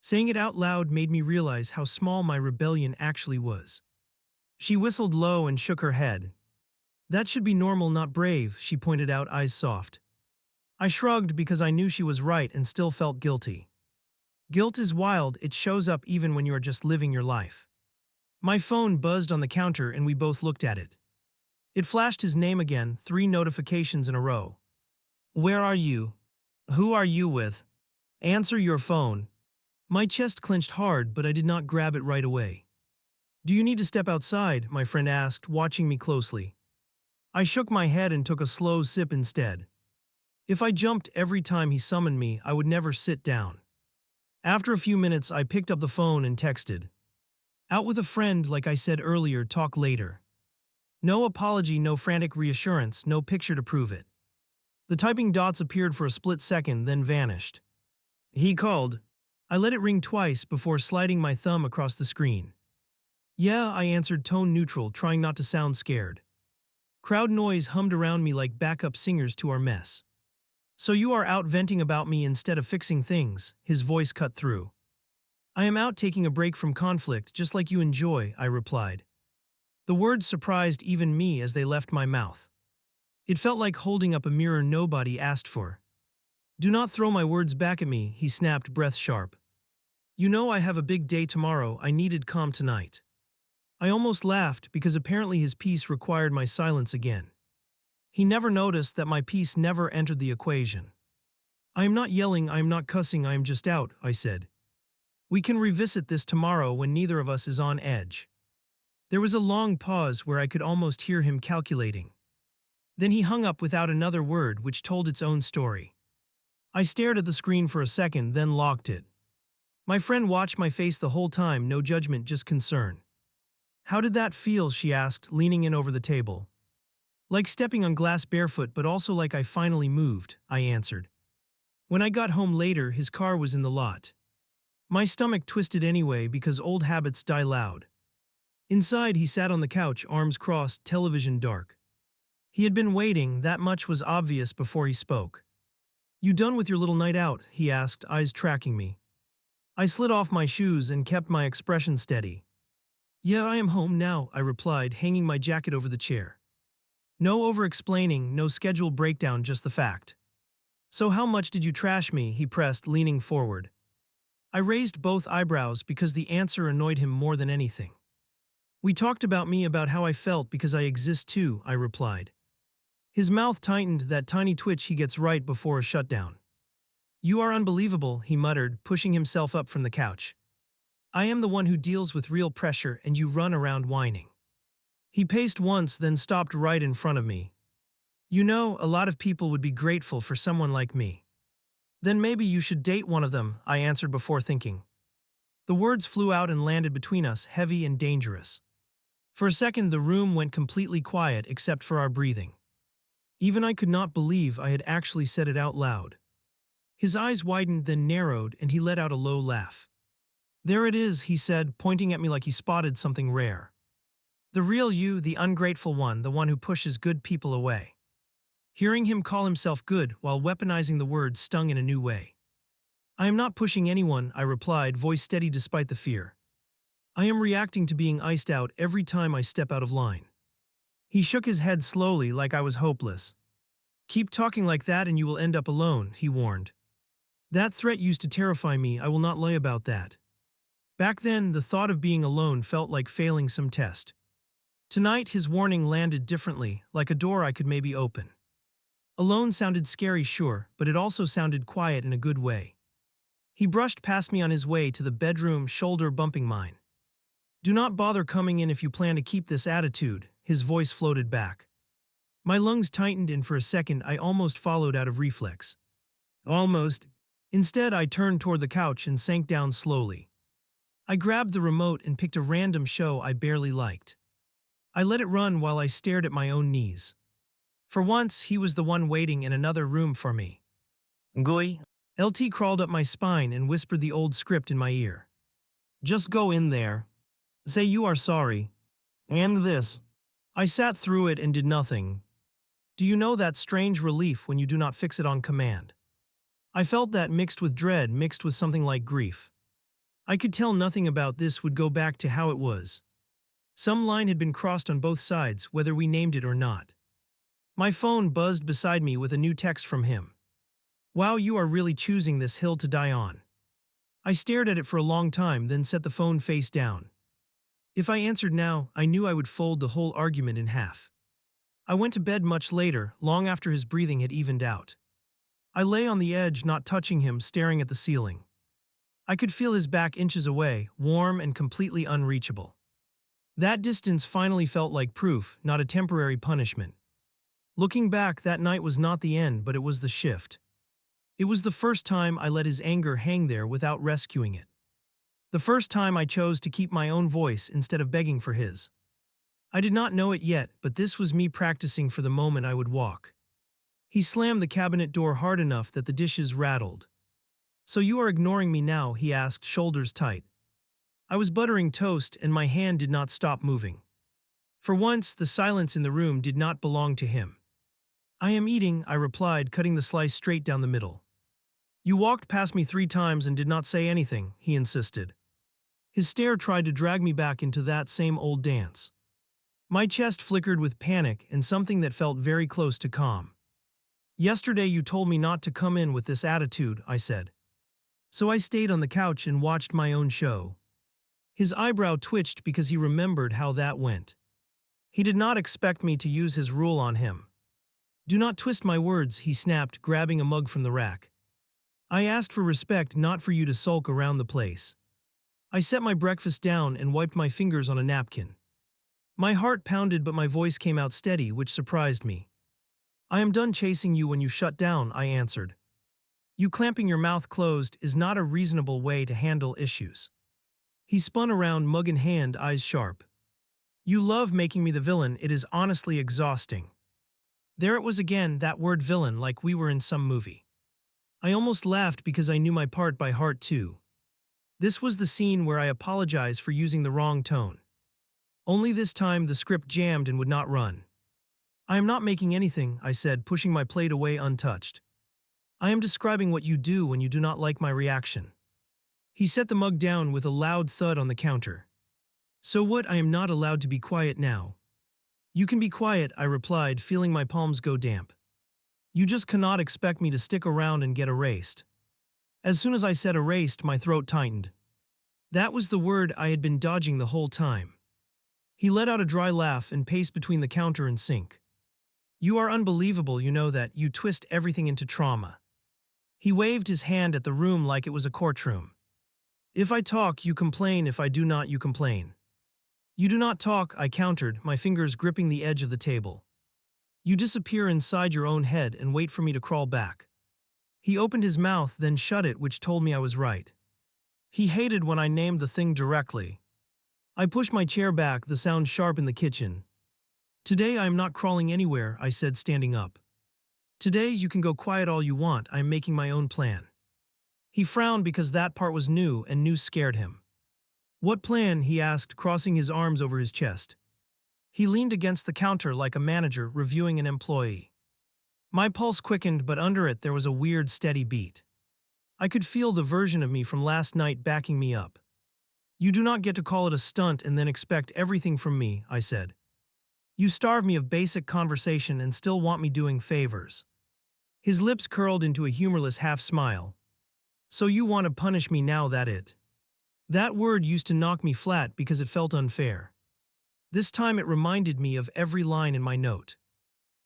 Saying it out loud made me realize how small my rebellion actually was. She whistled low and shook her head. That should be normal, not brave, she pointed out, eyes soft. I shrugged because I knew she was right and still felt guilty. Guilt is wild, it shows up even when you are just living your life. My phone buzzed on the counter and we both looked at it. It flashed his name again, 3 notifications in a row. Where are you? Who are you with? Answer your phone. My chest clenched hard, but I did not grab it right away. Do you need to step outside? My friend asked, watching me closely. I shook my head and took a slow sip instead. If I jumped every time he summoned me, I would never sit down. After a few minutes, I picked up the phone and texted. Out with a friend, like I said earlier, talk later. No apology, no frantic reassurance, no picture to prove it. The typing dots appeared for a split second, then vanished. He called. I let it ring twice before sliding my thumb across the screen. Yeah, I answered, tone neutral, trying not to sound scared. Crowd noise hummed around me like backup singers to our mess. So you are out venting about me instead of fixing things, his voice cut through. I am out taking a break from conflict, just like you enjoy, I replied. The words surprised even me as they left my mouth. It felt like holding up a mirror nobody asked for. Do not throw my words back at me, he snapped, breath sharp. You know I have a big day tomorrow, I needed calm tonight. I almost laughed because apparently his peace required my silence again. He never noticed that my peace never entered the equation. I am not yelling, I am not cussing, I am just out, I said. We can revisit this tomorrow when neither of us is on edge. There was a long pause where I could almost hear him calculating. Then he hung up without another word, which told its own story. I stared at the screen for a second, then locked it. My friend watched my face the whole time, no judgment, just concern. How did that feel? She asked, leaning in over the table. Like stepping on glass barefoot, but also like I finally moved, I answered. When I got home later, his car was in the lot. My stomach twisted anyway because old habits die loud. Inside, he sat on the couch, arms crossed, television dark. He had been waiting, that much was obvious before he spoke. You done with your little night out? He asked, eyes tracking me. I slid off my shoes and kept my expression steady. Yeah, I am home now, I replied, hanging my jacket over the chair. No over-explaining, no schedule breakdown, just the fact. So how much did you trash me? He pressed, leaning forward. I raised both eyebrows because the answer annoyed him more than anything. We talked about me, about how I felt because I exist too, I replied. His mouth tightened, that tiny twitch he gets right before a shutdown. You are unbelievable, he muttered, pushing himself up from the couch. I am the one who deals with real pressure and you run around whining. He paced once, then stopped right in front of me. You know, a lot of people would be grateful for someone like me. Then maybe you should date one of them, I answered before thinking. The words flew out and landed between us, heavy and dangerous. For a second, the room went completely quiet except for our breathing. Even I could not believe I had actually said it out loud. His eyes widened, then narrowed, and he let out a low laugh. There it is, he said, pointing at me like he spotted something rare. The real you, the ungrateful one, the one who pushes good people away. Hearing him call himself good while weaponizing the words stung in a new way. I am not pushing anyone, I replied, voice steady despite the fear. I am reacting to being iced out every time I step out of line. He shook his head slowly like I was hopeless. Keep talking like that and you will end up alone, he warned. That threat used to terrify me, I will not lie about that. Back then, the thought of being alone felt like failing some test. Tonight, his warning landed differently, like a door I could maybe open. Alone sounded scary, sure, but it also sounded quiet in a good way. He brushed past me on his way to the bedroom, shoulder bumping mine. Do not bother coming in if you plan to keep this attitude, his voice floated back. My lungs tightened and for a second I almost followed out of reflex. Almost. Instead, I turned toward the couch and sank down slowly. I grabbed the remote and picked a random show I barely liked. I let it run while I stared at my own knees. For once, he was the one waiting in another room for me. Goy, LT crawled up my spine and whispered the old script in my ear. Just go in there. Say you are sorry. And this. I sat through it and did nothing. Do you know that strange relief when you do not fix it on command? I felt that mixed with dread, mixed with something like grief. I could tell nothing about this would go back to how it was. Some line had been crossed on both sides, whether we named it or not. My phone buzzed beside me with a new text from him. Wow, you are really choosing this hill to die on. I stared at it for a long time, then set the phone face down. If I answered now, I knew I would fold the whole argument in half. I went to bed much later, long after his breathing had evened out. I lay on the edge, not touching him, staring at the ceiling. I could feel his back inches away, warm and completely unreachable. That distance finally felt like proof, not a temporary punishment. Looking back, that night was not the end, but it was the shift. It was the first time I let his anger hang there without rescuing it. The first time I chose to keep my own voice instead of begging for his. I did not know it yet, but this was me practicing for the moment I would walk. He slammed the cabinet door hard enough that the dishes rattled. So you are ignoring me now, he asked, shoulders tight. I was buttering toast and my hand did not stop moving. For once, the silence in the room did not belong to him. I am eating, I replied, cutting the slice straight down the middle. You walked past me 3 times and did not say anything, he insisted. His stare tried to drag me back into that same old dance. My chest flickered with panic and something that felt very close to calm. Yesterday you told me not to come in with this attitude, I said. So I stayed on the couch and watched my own show. His eyebrow twitched because he remembered how that went. He did not expect me to use his rule on him. Do not twist my words, he snapped, grabbing a mug from the rack. I asked for respect, not for you to sulk around the place. I set my breakfast down and wiped my fingers on a napkin. My heart pounded, but my voice came out steady, which surprised me. I am done chasing you when you shut down, I answered. You clamping your mouth closed is not a reasonable way to handle issues. He spun around, mug in hand, eyes sharp. You love making me the villain, it is honestly exhausting. There it was again, that word villain, like we were in some movie. I almost laughed because I knew my part by heart too. This was the scene where I apologized for using the wrong tone. Only this time the script jammed and would not run. I am not making anything, I said, pushing my plate away untouched. I am describing what you do when you do not like my reaction. He set the mug down with a loud thud on the counter. So what? I am not allowed to be quiet now. You can be quiet, I replied, feeling my palms go damp. You just cannot expect me to stick around and get erased. As soon as I said erased, my throat tightened. That was the word I had been dodging the whole time. He let out a dry laugh and paced between the counter and sink. You are unbelievable, you know that, you twist everything into trauma. He waved his hand at the room like it was a courtroom. If I talk, you complain, if I do not, you complain. You do not talk, I countered, my fingers gripping the edge of the table. You disappear inside your own head and wait for me to crawl back. He opened his mouth, then shut it, which told me I was right. He hated when I named the thing directly. I pushed my chair back, the sound sharp in the kitchen. Today I am not crawling anywhere, I said, standing up. Today you can go quiet all you want, I am making my own plan. He frowned because that part was new and new scared him. What plan? He asked, crossing his arms over his chest. He leaned against the counter like a manager reviewing an employee. My pulse quickened, but under it there was a weird, steady beat. I could feel the version of me from last night backing me up. You do not get to call it a stunt and then expect everything from me, I said. You starve me of basic conversation and still want me doing favors. His lips curled into a humorless half-smile. So you want to punish me now, that it? That word used to knock me flat because it felt unfair. This time it reminded me of every line in my note.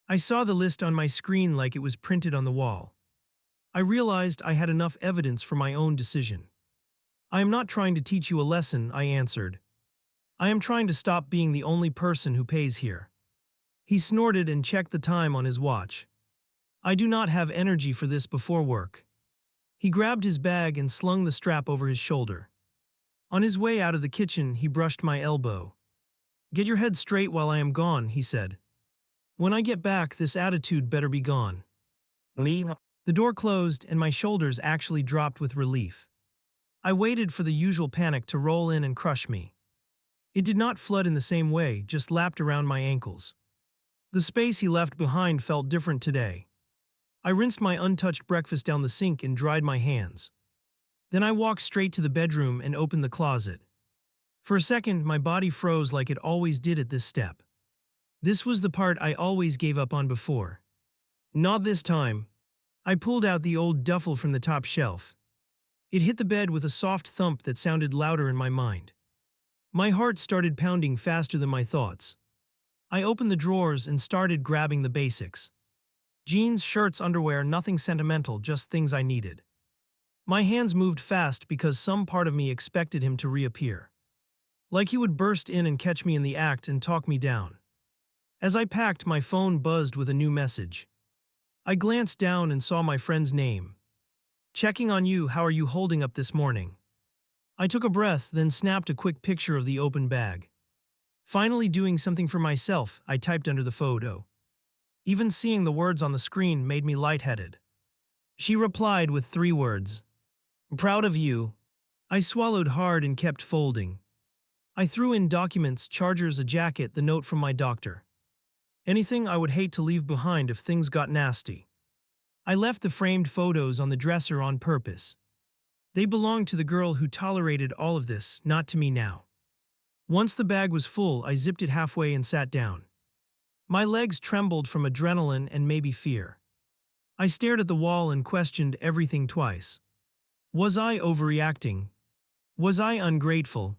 I saw the list on my screen like it was printed on the wall. I realized I had enough evidence for my own decision. I am not trying to teach you a lesson, I answered. I am trying to stop being the only person who pays here. He snorted and checked the time on his watch. I do not have energy for this before work. He grabbed his bag and slung the strap over his shoulder. On his way out of the kitchen, he brushed my elbow. Get your head straight while I am gone, he said. When I get back, this attitude better be gone. Leave. The door closed and my shoulders actually dropped with relief. I waited for the usual panic to roll in and crush me. It did not flood in the same way, just lapped around my ankles. The space he left behind felt different today. I rinsed my untouched breakfast down the sink and dried my hands. Then I walked straight to the bedroom and opened the closet. For a second, my body froze like it always did at this step. This was the part I always gave up on before. Not this time. I pulled out the old duffel from the top shelf. It hit the bed with a soft thump that sounded louder in my mind. My heart started pounding faster than my thoughts. I opened the drawers and started grabbing the basics. Jeans, shirts, underwear, nothing sentimental, just things I needed. My hands moved fast because some part of me expected him to reappear. Like he would burst in and catch me in the act and talk me down. As I packed, my phone buzzed with a new message. I glanced down and saw my friend's name. "Checking on you, how are you holding up this morning?" I took a breath, then snapped a quick picture of the open bag. Finally doing something for myself, I typed under the photo. Even seeing the words on the screen made me lightheaded. She replied with 3 words. "Proud of you." I swallowed hard and kept folding. I threw in documents, chargers, a jacket, the note from my doctor. Anything I would hate to leave behind if things got nasty. I left the framed photos on the dresser on purpose. They belonged to the girl who tolerated all of this, not to me now. Once the bag was full, I zipped it halfway and sat down. My legs trembled from adrenaline and maybe fear. I stared at the wall and questioned everything twice. Was I overreacting? Was I ungrateful?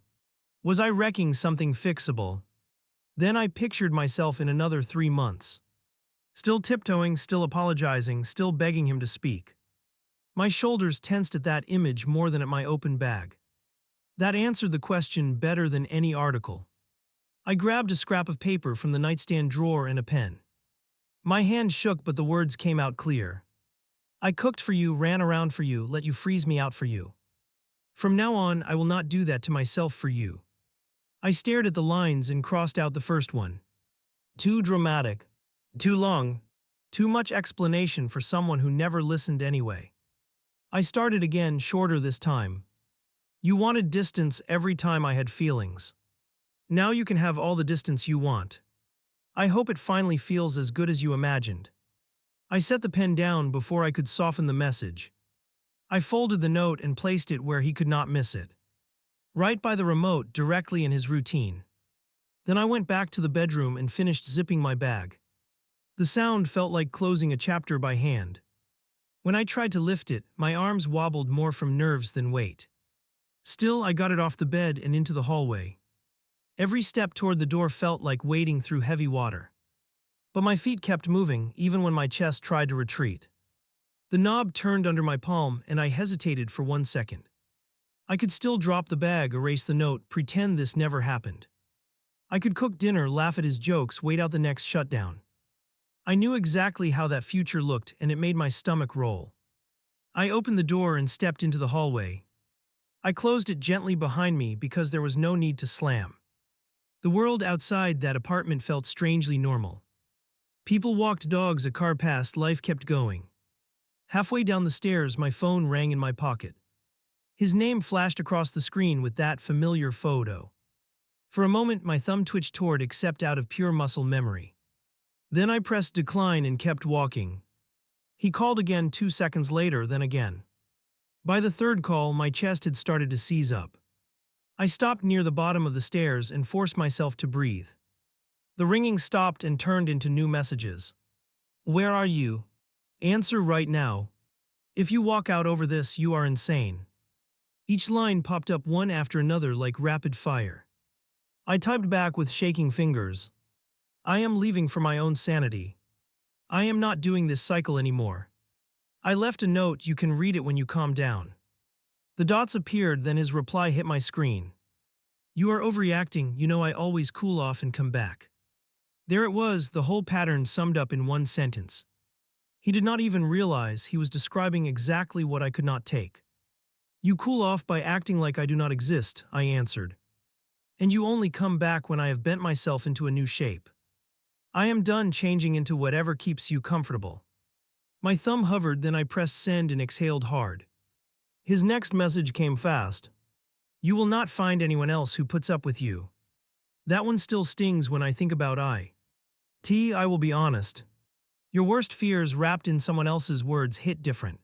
Was I wrecking something fixable? Then I pictured myself in another 3 months. Still tiptoeing, still apologizing, still begging him to speak. My shoulders tensed at that image more than at my open bag. That answered the question better than any article. I grabbed a scrap of paper from the nightstand drawer and a pen. My hand shook, but the words came out clear. "I cooked for you, ran around for you, let you freeze me out for you. From now on, I will not do that to myself for you." I stared at the lines and crossed out the first one. Too dramatic. Too long. Too much explanation for someone who never listened anyway. I started again, shorter this time. "You wanted distance every time I had feelings. Now you can have all the distance you want. I hope it finally feels as good as you imagined." I set the pen down before I could soften the message. I folded the note and placed it where he could not miss it. Right by the remote, directly in his routine. Then I went back to the bedroom and finished zipping my bag. The sound felt like closing a chapter by hand. When I tried to lift it, my arms wobbled more from nerves than weight. Still, I got it off the bed and into the hallway. Every step toward the door felt like wading through heavy water. But my feet kept moving, even when my chest tried to retreat. The knob turned under my palm, and I hesitated for 1 second. I could still drop the bag, erase the note, pretend this never happened. I could cook dinner, laugh at his jokes, wait out the next shutdown. I knew exactly how that future looked, and it made my stomach roll. I opened the door and stepped into the hallway. I closed it gently behind me because there was no need to slam. The world outside that apartment felt strangely normal. People walked, dogs, a car passed, life kept going. Halfway down the stairs, my phone rang in my pocket. His name flashed across the screen with that familiar photo. For a moment, my thumb twitched toward accept out of pure muscle memory. Then I pressed decline and kept walking. He called again 2 seconds later, then again. By the third call, my chest had started to seize up. I stopped near the bottom of the stairs and forced myself to breathe. The ringing stopped and turned into new messages. "Where are you? Answer right now. If you walk out over this, you are insane." Each line popped up one after another like rapid fire. I typed back with shaking fingers. "I am leaving for my own sanity. I am not doing this cycle anymore." I left a note, "You can read it when you calm down." The dots appeared, then his reply hit my screen. "You are overreacting, you know I always cool off and come back." There it was, the whole pattern summed up in one sentence. He did not even realize he was describing exactly what I could not take. "You cool off by acting like I do not exist," I answered. "And you only come back when I have bent myself into a new shape. I am done changing into whatever keeps you comfortable." My thumb hovered, then I pressed send and exhaled hard. His next message came fast. You will not find anyone else who puts up with you. That one still stings when I think about I will be honest. Your worst fears wrapped in someone else's words hit different.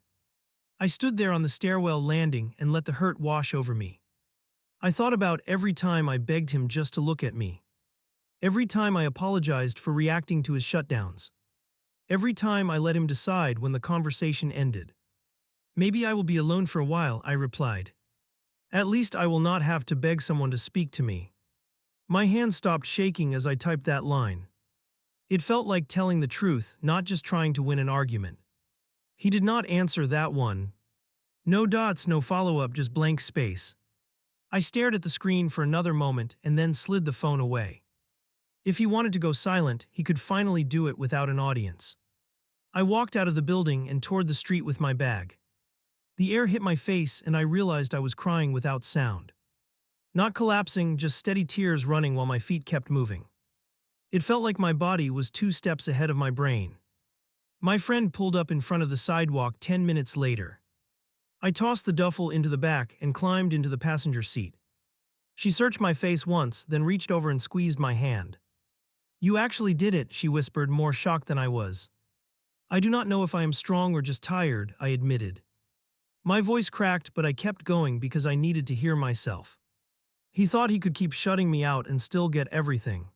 I stood there on the stairwell landing and let the hurt wash over me. I thought about every time I begged him just to look at me. Every time I apologized for reacting to his shutdowns. Every time I let him decide when the conversation ended. Maybe I will be alone for a while, I replied. At least I will not have to beg someone to speak to me. My hand stopped shaking as I typed that line. It felt like telling the truth, not just trying to win an argument. He did not answer that one. No dots, no follow-up, just blank space. I stared at the screen for another moment and then slid the phone away. If he wanted to go silent, he could finally do it without an audience. I walked out of the building and toward the street with my bag. The air hit my face and I realized I was crying without sound. Not collapsing, just steady tears running while my feet kept moving. It felt like my body was 2 steps ahead of my brain. My friend pulled up in front of the sidewalk 10 minutes later. I tossed the duffel into the back and climbed into the passenger seat. She searched my face once, then reached over and squeezed my hand. You actually did it, she whispered, more shocked than I was. I do not know if I am strong or just tired, I admitted. My voice cracked, but I kept going because I needed to hear myself. He thought he could keep shutting me out and still get everything.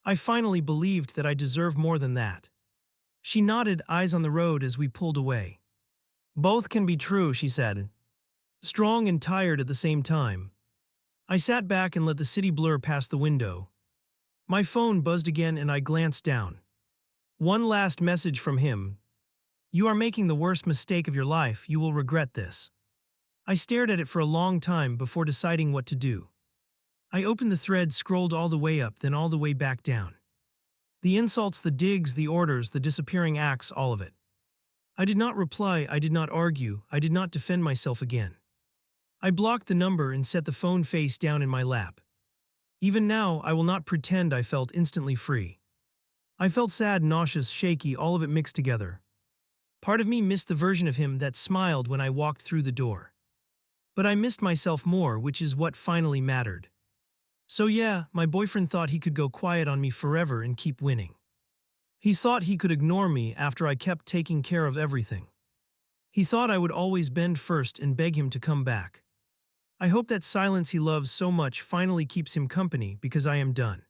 I finally believed that I deserved more than that. She nodded, eyes on the road as we pulled away. Both can be true, she said. Strong and tired at the same time. I sat back and let the city blur past the window. My phone buzzed again and I glanced down. One last message from him. You are making the worst mistake of your life, you will regret this. I stared at it for a long time before deciding what to do. I opened the thread, scrolled all the way up, then all the way back down. The insults, the digs, the orders, the disappearing acts, all of it. I did not reply, I did not argue, I did not defend myself again. I blocked the number and set the phone face down in my lap. Even now, I will not pretend I felt instantly free. I felt sad, nauseous, shaky, all of it mixed together. Part of me missed the version of him that smiled when I walked through the door. But I missed myself more, which is what finally mattered. So yeah, my boyfriend thought he could go quiet on me forever and keep winning. He thought he could ignore me after I kept taking care of everything. He thought I would always bend first and beg him to come back. I hope that silence he loves so much finally keeps him company because I am done.